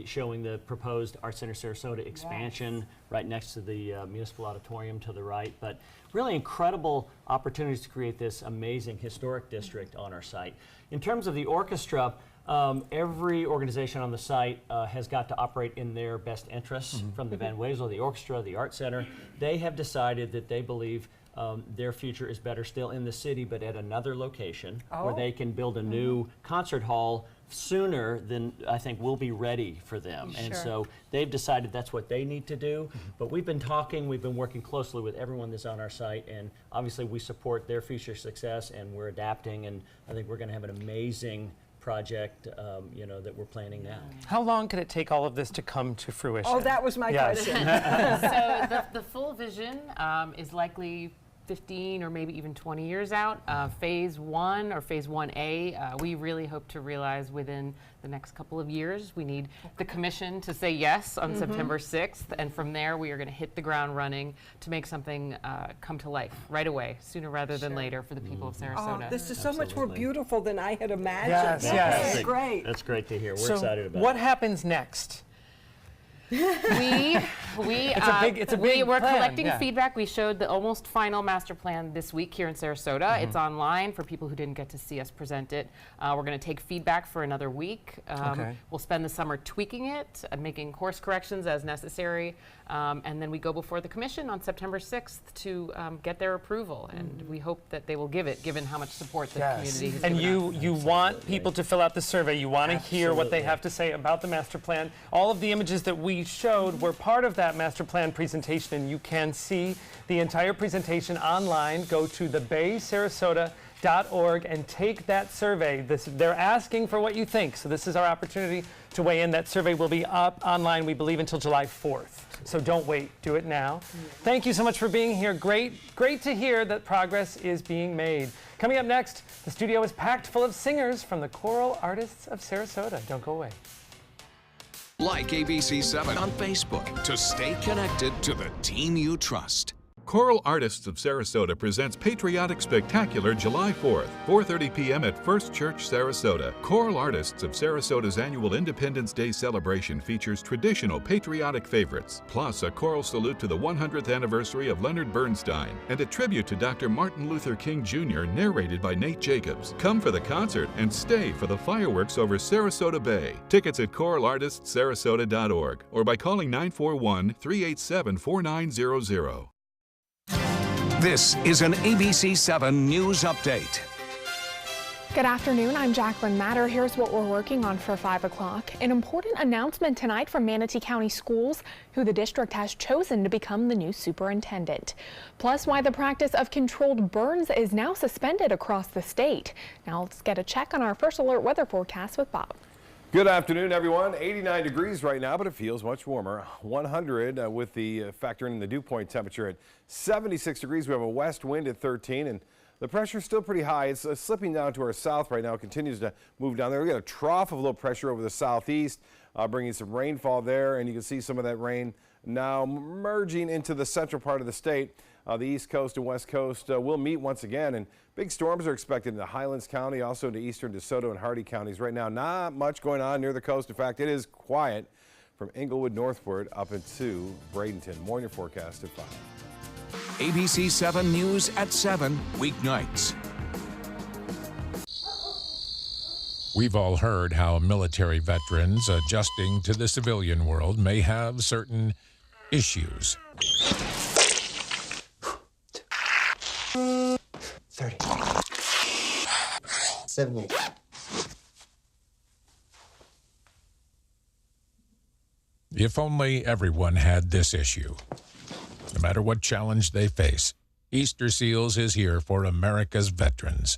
showing the proposed Art Center Sarasota expansion right next to the Municipal Auditorium to the right, but really incredible opportunities to create this amazing historic district on our site. In terms of the orchestra, every organization on the site has got to operate in their best interests, from the Van Wezel, the orchestra, the Art Center. They have decided that they believe their future is better still in the city, but at another location where they can build a new concert hall sooner than I think we'll be ready for them. And so they've decided that's what they need to do. But we've been talking, we've been working closely with everyone that's on our site, and obviously we support their future success, and we're adapting, and I think we're going to have an amazing project, that we're planning now. How long could it take all of this to come to fruition? Oh, that was my question. So the full vision is likely 15 or maybe even 20 years out. Phase 1 or Phase 1A, we really hope to realize within the next couple of years. We need the commission to say yes on September 6th, and from there we are going to hit the ground running to make something come to life right away, sooner rather than later, for the people of Sarasota. Oh, this is so much more beautiful than I had imagined. Yes. Great. That's great to hear. We're excited about it. What happens next? We're plan, collecting feedback. We showed the almost final master plan this week here in Sarasota. It's online for people who didn't get to see us present it. We're going to take feedback for another week. We'll spend the summer tweaking it, making course corrections as necessary, and then we go before the commission on September 6th to get their approval, and we hope that they will give it, given how much support the community has and given us. you want people to fill out the survey. You want to hear what they have to say about the master plan. All of the images that we showed were part of that master plan presentation, and you can see the entire presentation online. Go to thebaysarasota.org and take that survey. They're asking for what you think, so this is our opportunity to weigh in. That survey will be up online, we believe, until July 4th. So don't wait, do it now. Thank you so much for being here. Great to hear that progress is being made. Coming up next, the studio is packed full of singers from the Choral Artists of Sarasota. Don't go away. Like ABC7 on Facebook to stay connected to the team you trust. Choral Artists of Sarasota presents Patriotic Spectacular July 4th, 4:30 p.m. at First Church, Sarasota. Choral Artists of Sarasota's annual Independence Day celebration features traditional patriotic favorites, plus a choral salute to the 100th anniversary of Leonard Bernstein, and a tribute to Dr. Martin Luther King Jr. narrated by Nate Jacobs. Come for the concert and stay for the fireworks over Sarasota Bay. Tickets at choralartistsarasota.org or by calling 941-387-4900. This is an ABC7 News Update. Good afternoon, I'm Jacqueline Matter. Here's what we're working on for 5 o'clock. An important announcement tonight from Manatee County Schools, who the district has chosen to become the new superintendent. Plus, why the practice of controlled burns is now suspended across the state. Now let's get a check on our first alert weather forecast with Bob. Good afternoon, everyone. 89 degrees right now, but it feels much warmer. 100 with the factor in the dew point temperature at 76 degrees. We have a west wind at 13, and the pressure is still pretty high. It's slipping down to our south right now. It continues to move down there. We got a trough of low pressure over the southeast, bringing some rainfall there, and you can see some of that rain now merging into the central part of the state. The east coast and west coast will meet once again, and big storms are expected in the Highlands County, also into eastern DeSoto and Hardy counties. Right now, not much going on near the coast. In fact, it is quiet from Englewood northward up into Bradenton. More in your forecast at 5. ABC 7 News at 7, weeknights. We've all heard how military veterans adjusting to the civilian world may have certain issues. 30. 70. If only everyone had this issue. No matter what challenge they face, Easter Seals is here for America's veterans.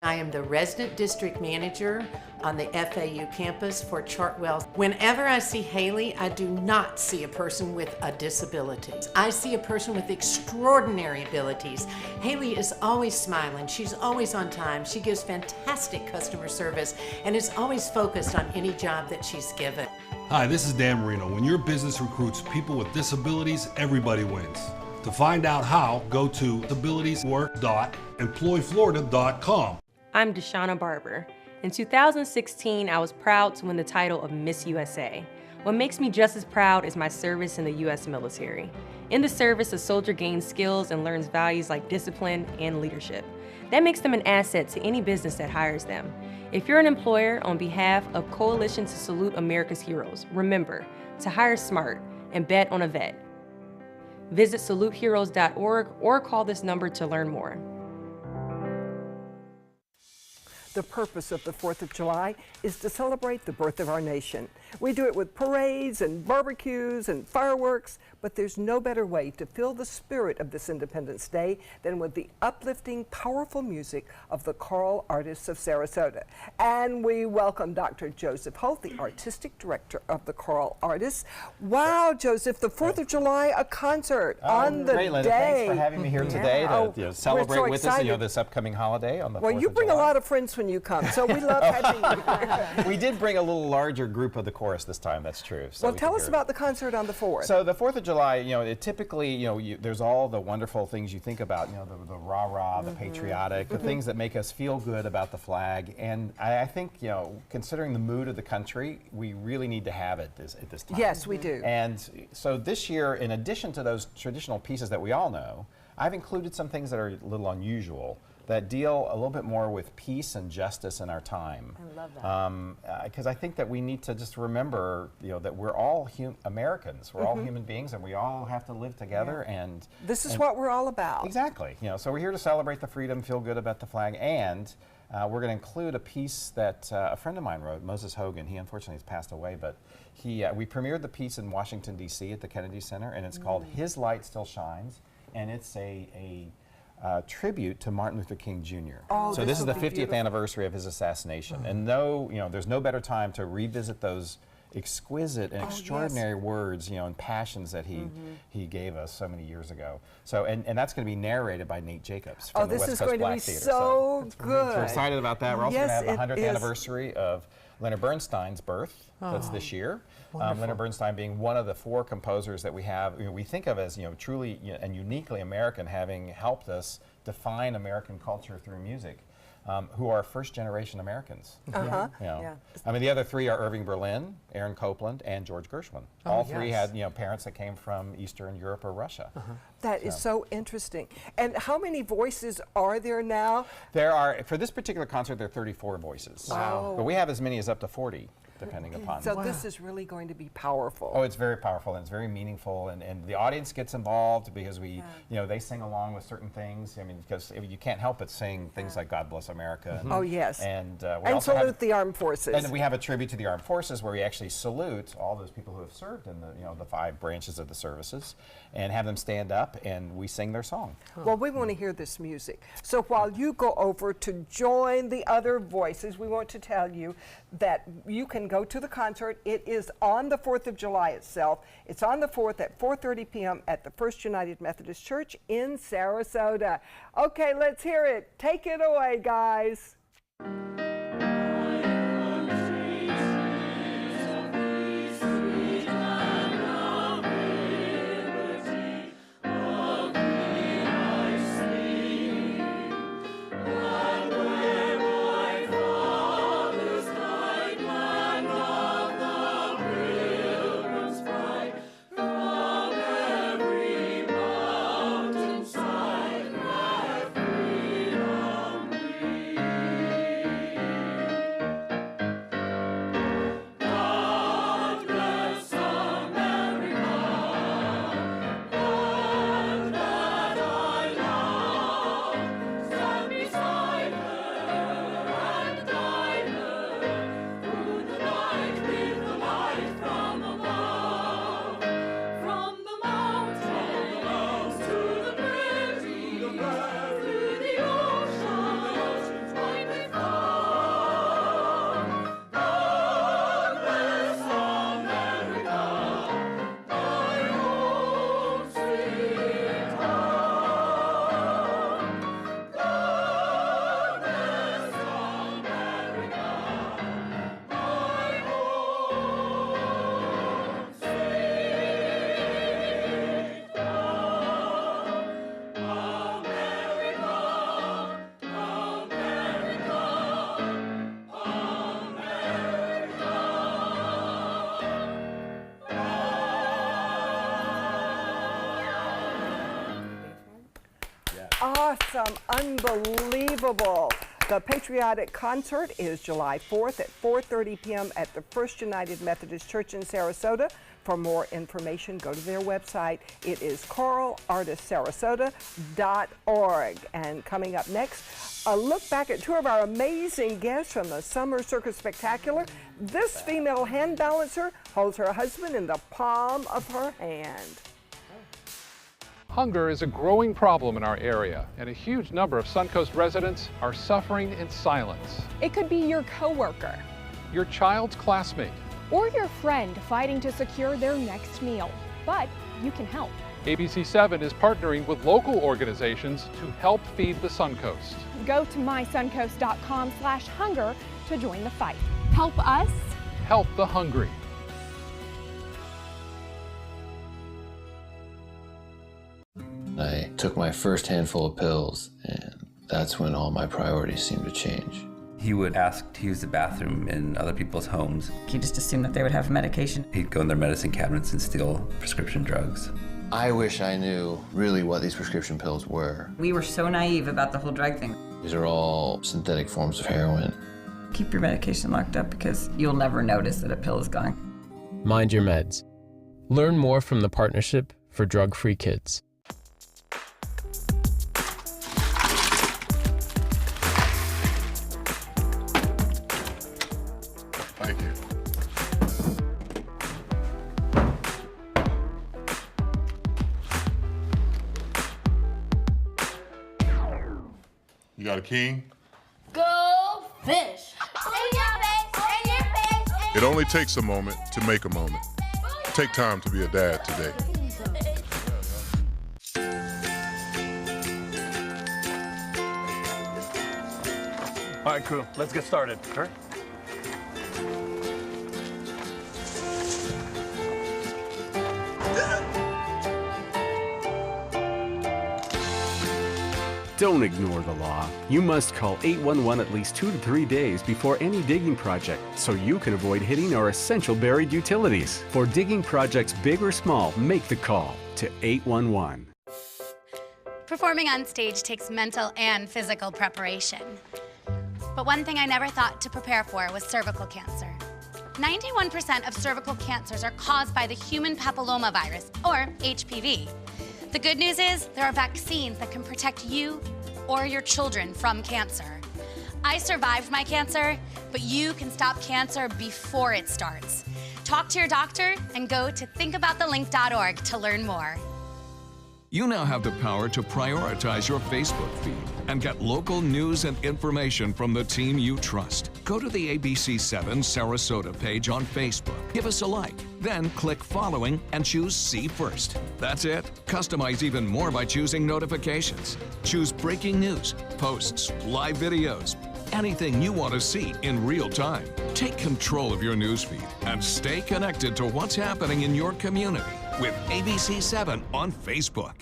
I am the resident district manager on the FAU campus for Chartwell. Whenever I see Haley, I do not see a person with a disability. I see a person with extraordinary abilities. Haley is always smiling. She's always on time. She gives fantastic customer service and is always focused on any job that she's given. Hi, this is Dan Marino. When your business recruits people with disabilities, everybody wins. To find out how, go to disabilitieswork.employflorida.com. I'm Deshauna Barber. In 2016, I was proud to win the title of Miss USA. What makes me just as proud is my service in the U.S. military. In the service, a soldier gains skills and learns values like discipline and leadership. That makes them an asset to any business that hires them. If you're an employer, on behalf of Coalition to Salute America's Heroes, remember to hire smart and bet on a vet. Visit saluteheroes.org or call this number to learn more. The purpose of the 4th of July is to celebrate the birth of our nation. We do it with parades and barbecues and fireworks, but there's no better way to feel the spirit of this Independence Day than with the uplifting, powerful music of the choral artists of Sarasota. And we welcome Dr. Joseph Holt, the artistic director of the choral artists. Wow, Joseph, the 4th of July, a concert on the great, Linda. day. Thanks for having me here today to celebrate with us this upcoming holiday on the 4th of July. Well, you bring a lot of friends when you come, so we love having you. We did bring a little larger group of the chorus this time, that's true. So well, tell us about the concert on the 4th. So the 4th of July, it typically, there's all the wonderful things you think about, the rah-rah, the patriotic, the things that make us feel good about the flag. And I think, considering the mood of the country, we really need to have it at this time. Yes, we do. And so this year, in addition to those traditional pieces that we all know, I've included some things that are a little unusual, that deal a little bit more with peace and justice in our time. I love that. Because I think that we need to just remember, that we're all Americans. We're all human beings, and we all have to live together. Yeah. And this is what we're all about. Exactly. So we're here to celebrate the freedom, feel good about the flag, and we're going to include a piece that a friend of mine wrote, Moses Hogan. He unfortunately has passed away, but we premiered the piece in Washington, D.C. at the Kennedy Center, and it's called His Light Still Shines, and it's a tribute to Martin Luther King Jr. Oh, so this is the 50th beautiful. Anniversary of his assassination, and there's no better time to revisit those exquisite and extraordinary words, and passions that he gave us so many years ago. So and that's going to be narrated by Nate Jacobs from the West Coast Black Theater. So good. So we're excited about that. We're also going to have the 100th is. anniversary of Leonard Bernstein's birth. That's this year. Leonard Bernstein being one of the 4 composers that we have, we think of as truly and uniquely American, having helped us define American culture through music, who are first-generation Americans. Yeah. I mean, the other 3 are Irving Berlin, Aaron Copland, and George Gershwin. All 3 had parents that came from Eastern Europe or Russia. That is so interesting. And how many voices are there now? There are, for this particular concert, there are 34 voices. Wow. But we have as many as up to 40. depending upon. So this is really going to be powerful. Oh, it's very powerful and it's very meaningful, and the audience gets involved because we, they sing along with certain things. I mean, because you can't help but sing things like "God Bless America." Oh yes. And we also salute the armed forces. And we have a tribute to the armed forces where we actually salute all those people who have served in the 5 branches of the services, and have them stand up and we sing their song. Well, we want to hear this music. So while you go over to join the other voices, we want to tell you that you can go to the concert. It is on the 4th of July itself. It's on the 4th at 4:30 p.m. at the First United Methodist Church in Sarasota. Okay, let's hear it. Take it away, guys. Awesome, unbelievable. The Patriotic Concert is July 4th at 4:30 p.m. at the First United Methodist Church in Sarasota. For more information, go to their website. It is choralartistsarasota.org. And coming up next, a look back at 2 of our amazing guests from the Summer Circus Spectacular. This female hand balancer holds her husband in the palm of her hand. Hunger is a growing problem in our area, and a huge number of Suncoast residents are suffering in silence. It could be your coworker, your child's classmate, or your friend fighting to secure their next meal. But you can help. ABC7 is partnering with local organizations to help feed the Suncoast. Go to mysuncoast.com/hunger to join the fight. Help us. Help the hungry. I took my first handful of pills, and that's when all my priorities seemed to change. He would ask to use the bathroom in other people's homes. He just assumed that they would have medication. He'd go in their medicine cabinets and steal prescription drugs. I wish I knew really what these prescription pills were. We were so naive about the whole drug thing. These are all synthetic forms of heroin. Keep your medication locked up because you'll never notice that a pill is gone. Mind your meds. Learn more from the Partnership for Drug-Free Kids. Thank you. You got a king? Go fish! It only takes a moment to make a moment. Take time to be a dad today. All right, crew, let's get started. All right. Don't ignore the law. You must call 811 at least 2 to 3 days before any digging project so you can avoid hitting our essential buried utilities. For digging projects big or small, make the call to 811. Performing on stage takes mental and physical preparation. But one thing I never thought to prepare for was cervical cancer. 91% of cervical cancers are caused by the human papillomavirus, or HPV. The good news is there are vaccines that can protect you or your children from cancer. I survived my cancer, but you can stop cancer before it starts. Talk to your doctor and go to thinkaboutthelink.org to learn more. You now have the power to prioritize your Facebook feed and get local news and information from the team you trust. Go to the ABC7 Sarasota page on Facebook. Give us a like, then click following and choose See First. That's it. Customize even more by choosing notifications. Choose breaking news, posts, live videos, anything you want to see in real time. Take control of your newsfeed and stay connected to what's happening in your community with ABC7 on Facebook.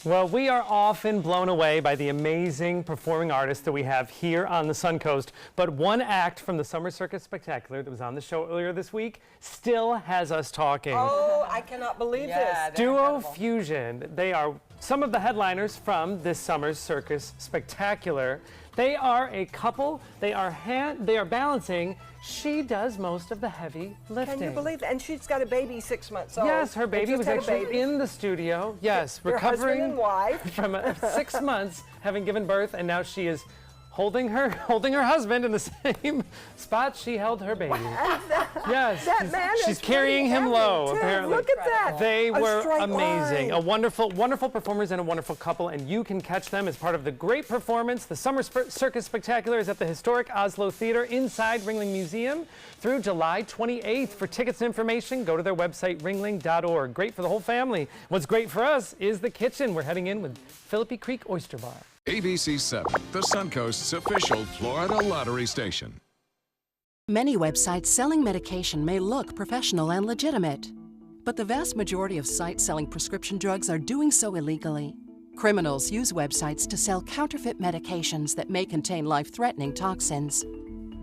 Well, we are often blown away by the amazing performing artists that we have here on the Suncoast, but one act from the Summer Circus Spectacular that was on the show earlier this week still has us talking. Oh, I cannot believe this. Duo Fusion. They are some of the headliners from this Summer Circus Spectacular. They are a couple. They are balancing. She does most of the heavy lifting. Can you believe that? And she's got a baby 6 months old. Yes, her baby was actually in the studio. Yes, recovering husband and wife. from 6 months having given birth, and now she is holding her husband in the same spot she held her baby. Yes, she's carrying him low, apparently. Look at that. They were amazing. A wonderful, wonderful performers and a wonderful couple, and you can catch them as part of the great performance. The Summer Circus Spectacular is at the historic Oslo Theater inside Ringling Museum through July 28th. For tickets and information, go to their website, ringling.org. Great for the whole family. What's great for us is the kitchen. We're heading in with Philippi Creek Oyster Bar. ABC7, the Suncoast's official Florida lottery station. Many websites selling medication may look professional and legitimate, but the vast majority of sites selling prescription drugs are doing so illegally. Criminals use websites to sell counterfeit medications that may contain life-threatening toxins.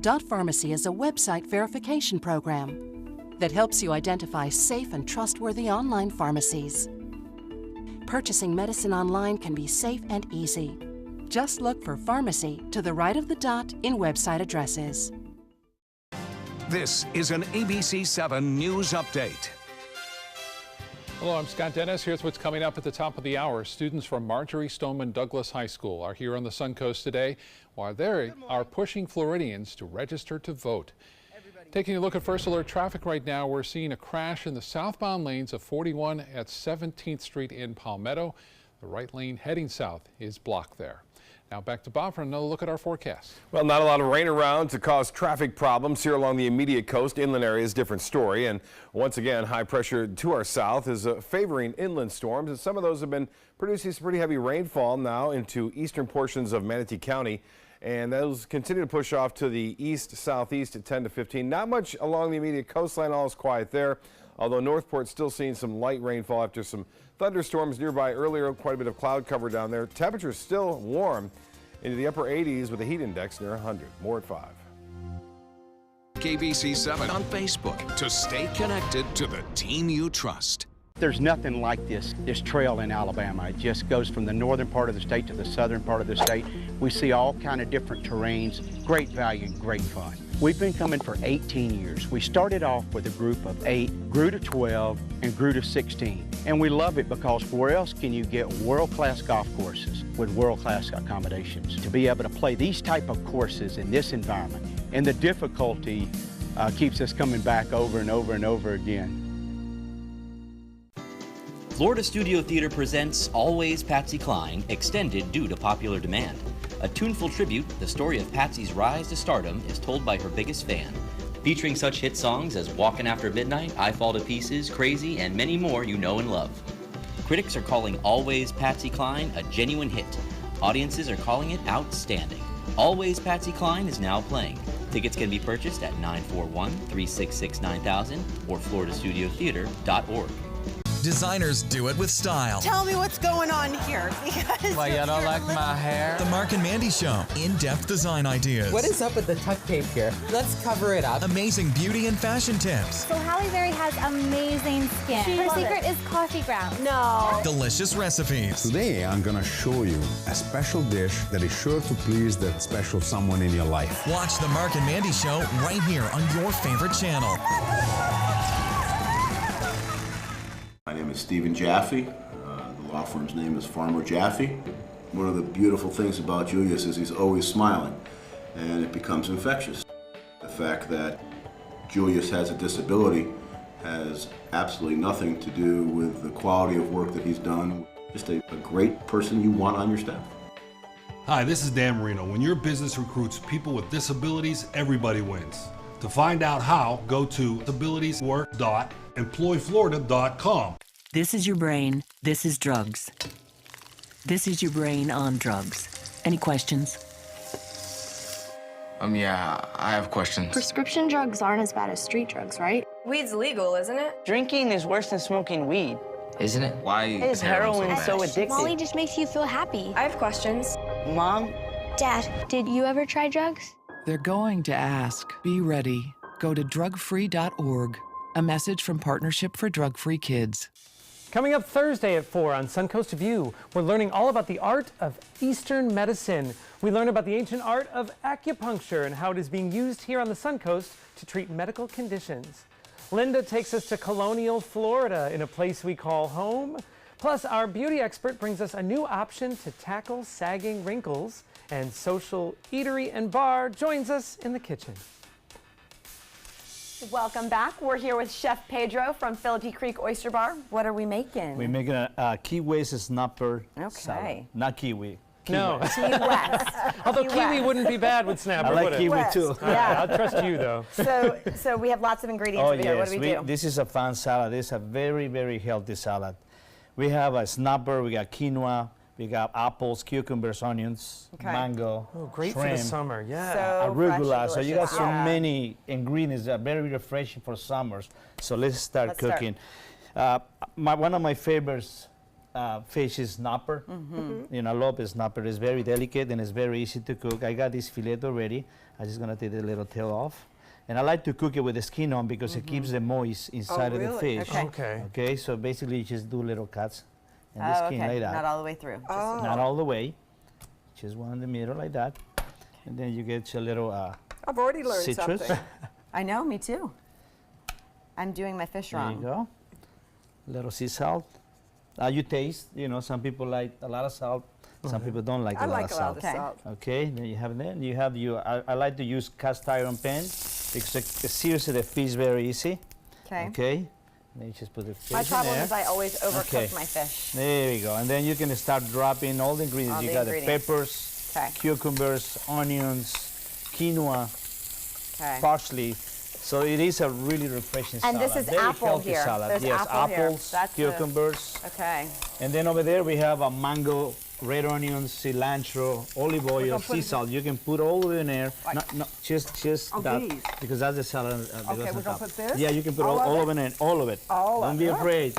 Dot Pharmacy is a website verification program that helps you identify safe and trustworthy online pharmacies. Purchasing medicine online can be safe and easy. Just look for pharmacy to the right of the dot in website addresses. This is an ABC7 News Update. Hello, I'm Scott Dennis. Here's what's coming up at the top of the hour. Students from Marjorie Stoneman Douglas High School are here on the Suncoast today while they are pushing Floridians to register to vote. Taking a look at First Alert traffic right now, we're seeing a crash in the southbound lanes of 41 at 17th Street in Palmetto. The right lane heading south is blocked there. Now back to Bob for another look at our forecast. Well, not a lot of rain around to cause traffic problems here along the immediate coast. Inland areas, different story. And once again, high pressure to our south is favoring inland storms. And some of those have been producing some pretty heavy rainfall now into eastern portions of Manatee County. And those continue to push off to the east-southeast at 10 to 15. Not much along the immediate coastline. All is quiet there. Although Northport's still seeing some light rainfall after some thunderstorms nearby earlier. Quite a bit of cloud cover down there. Temperatures still warm into the upper 80s with a heat index near 100. More at 5. ABC7 on Facebook to stay connected to the team you trust. There's nothing like this trail in Alabama. It just goes from the northern part of the state to the southern part of the state. We see all kind of different terrains, great value, great fun. We've been coming for 18 years. We started off with a group of 8, grew to 12, and grew to 16. And we love it because where else can you get world-class golf courses with world-class accommodations? To be able to play these type of courses in this environment, and the difficulty keeps us coming back over and over and over again. Florida Studio Theater presents Always Patsy Cline, extended due to popular demand. A tuneful tribute, the story of Patsy's rise to stardom is told by her biggest fan. Featuring such hit songs as Walkin' After Midnight, I Fall to Pieces, Crazy, and many more you know and love. Critics are calling Always Patsy Cline a genuine hit. Audiences are calling it outstanding. Always Patsy Cline is now playing. Tickets can be purchased at 941-366-9000 or floridastudiotheater.org. Designers do it with style. Tell me what's going on here, because Why, you don't like my hair? The Mark and Mandy Show. In-depth design ideas. What is up with the tuck tape here? Let's cover it up. Amazing beauty and fashion tips. So Halle Berry has amazing skin. Her secret is coffee grounds. No. Delicious recipes. Today, I'm gonna show you a special dish that is sure to please that special someone in your life. Watch The Mark and Mandy Show right here on your favorite channel. My name is Stephen Jaffe. The law firm's name is Farmer Jaffe. One of the beautiful things about Julius is he's always smiling, and it becomes infectious. The fact that Julius has a disability has absolutely nothing to do with the quality of work that he's done. Just a great person you want on your staff. Hi, this is Dan Marino. When your business recruits people with disabilities, everybody wins. To find out how, go to disabilitieswork.employflorida.com. This is your brain. This is drugs. This is your brain on drugs. Any questions? Yeah, I have questions. Prescription drugs aren't as bad as street drugs, right? Weed's legal, isn't it? Drinking is worse than smoking weed. Isn't it? Why is heroin so addictive? Molly just makes you feel happy. I have questions. Mom? Dad, did you ever try drugs? They're going to ask. Be ready. Go to drugfree.org. A message from Partnership for Drug-Free Kids. Coming up Thursday at 4 on Suncoast View, we're learning all about the art of Eastern medicine. We learn about the ancient art of acupuncture and how it is being used here on the Suncoast to treat medical conditions. Linda takes us to colonial Florida in a place we call home. Plus, our beauty expert brings us a new option to tackle sagging wrinkles. And Social Eatery and Bar joins us in the kitchen. Welcome back. We're here with Chef Pedro from Philippi Creek Oyster Bar. What are we making? We're making a kiwi snapper salad. Not kiwi. No. Key West. Although Key kiwi West. wouldn't be bad with snapper, I like would it? kiwi too. West, yeah. I'll trust you though. So we have lots of ingredients over here. What do we do? This is a fun salad. It's a very, very healthy salad. We have a snapper, we got quinoa, we got apples, cucumbers, onions, mango, Oh, great shrimp, for the summer, yeah. So arugula. So you got delicious. so Yeah. many ingredients that are very refreshing for summers. So let's start cooking. One of my favorites fish is snapper. You know, I love snapper. It's very delicate and it's very easy to cook. I got this fillet already. I'm just gonna take the little tail off. And I like to cook it with the skin on because it keeps the moist inside of the fish. Okay, so basically you just do little cuts and the skin like that. Not all the way through. Not all the way. Just one in the middle like that. And then you get your little I've already learned citrus. something. I know, me too. I'm doing my fish wrong. There you go. Little sea salt. You taste, you know, some people like a lot of salt. Some people don't like a lot of salt. Okay, then you have that. You have I like to use cast iron pan because it sears the fish very easy. Okay. Then you just put the fish My problem in there. is I always overcook my fish. There you go. And then you can start dropping all the ingredients. All you the got ingredients. the peppers, cucumbers, onions, quinoa, parsley. So it is a really refreshing salad. And this is very apple healthy here. salad. There's yes, apple here. apples, That's cucumbers. Okay. And then over there we have a mango, red onions, cilantro, olive oil, sea salt. You can put all of it in there. No, just that, these. because that's the salad. Okay, we're gonna put this? Yeah, you can put All all of of it in. All of it. All Don't of be it. afraid.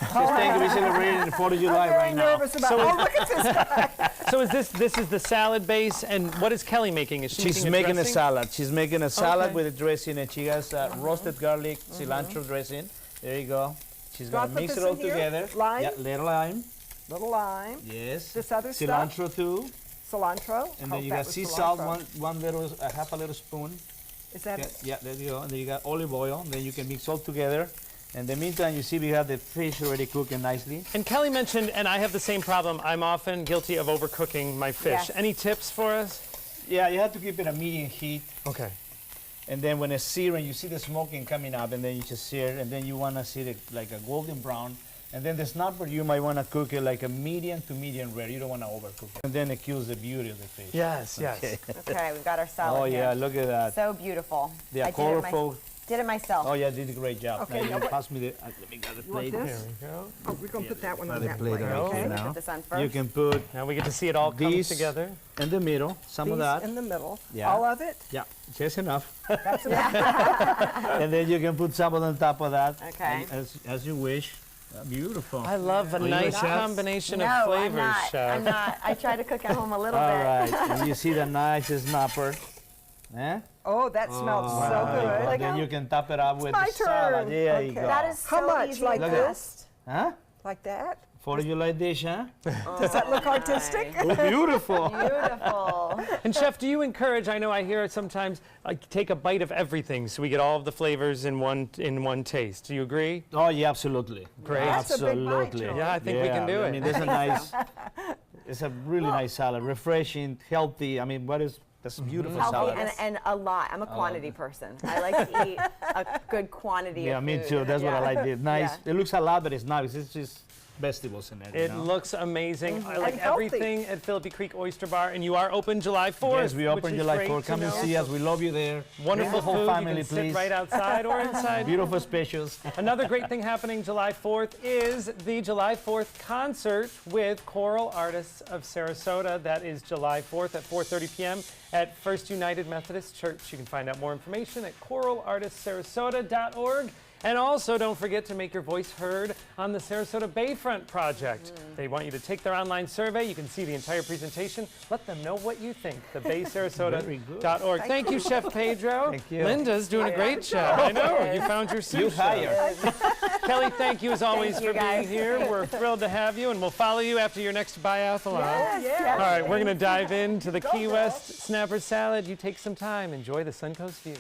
Just think we're celebrating the 4th of July right now. Nervous about look at this guy. So is this is the salad base, and what is Kelly making? Is she She's making making a dressing? salad. She's making a salad Okay. with a dressing, and she has roasted garlic, cilantro dressing. There you go. She's Do I gonna put mix this it all in here? together. Lime? Yeah, little lime. Little lime. Yes. This other cilantro stuff. too. Cilantro. And Hope then you that got was sea cilantro. salt, one little, half a little spoon. Is that Okay, it? yeah, there you go. And then you got olive oil. And then you can mix all together. In the meantime, you see we have the fish already cooking nicely. And Kelly mentioned, and I have the same problem, I'm often guilty of overcooking my fish. Yes. Any tips for us? Yeah, you have to keep it a medium heat. Okay. And then when it's searing, you see the smoking coming up, and then you just sear it, and then you want to see it like a golden brown. And then the snapper, you might want to cook it like a medium to medium rare. You don't want to overcook it. And then it kills the beauty of the fish. Yes, yes. Okay, we've got our salad Oh, yeah, here. look at that. So beautiful. They are I did it colorful. Did it myself. Oh, yeah, did a great job. Okay, now you now what- pass me the, let me get the You want plate. this? There we go. Oh, we're going to put that one on The that plate plate. right here Okay. now. Put this on You first. can put Now we get to see it all come these together. in the middle, some of These that. in the middle. Yeah. All of it? Yeah, just enough. That's enough. And then you can put some on top of that. Okay. As you wish. Beautiful. I love a nice combination of flavors, Chef. I'm not. I try to cook at home a little bit. All right, and you see the nice snapper. Eh? Oh, that smells so good. Like then you can top it up with my the salad. turn. There you go. That is so How much? easy Like to this? Huh? Like that? For you like this, huh? Does that look artistic? Oh, beautiful. Beautiful. And Chef, do you encourage, I know I hear it sometimes, like take a bite of everything so we get all of the flavors in one taste. Do you agree? Oh, yeah, absolutely. Great. That's a big bite, Absolutely. Joe. Yeah, I think we can do it. I mean, there's a nice, it's a really nice salad, refreshing, healthy. I mean, that's beautiful Healthy salad. and a lot. I'm a quantity person. I like to eat a good quantity Yeah, of me food. too. That's what I like. It's nice. Yeah. It looks a lot, but it's not. It's just vegetables in it. It you know? looks amazing. I And like healthy. everything at Philippi Creek Oyster Bar, and you are open July 4th. Yes, we which open is July great 4th. to Come and know. see us. We love you there. Wonderful Bring the whole food. family, You can please. sit right outside or inside. Beautiful specials. Another great thing happening July 4th is the July 4th concert with choral artists of Sarasota. That is July 4th at 4:30 p.m. at First United Methodist Church. You can find out more information at choralartistsarasota.org. And also, don't forget to make your voice heard on the Sarasota Bayfront Project. They want you to take their online survey. You can see the entire presentation. Let them know what you think. TheBaySarasota.org. Thank you, Chef Pedro. Thank you. Linda's doing a great job. I know. You found your sous You chef. hire. Kelly, thank you as always Thank you, for being guys. here. We're thrilled to have you, and we'll follow you after your next biathlon. Yes. All right, we're going to dive into the Key West Snapper Salad. You take some time. Enjoy the Suncoast view.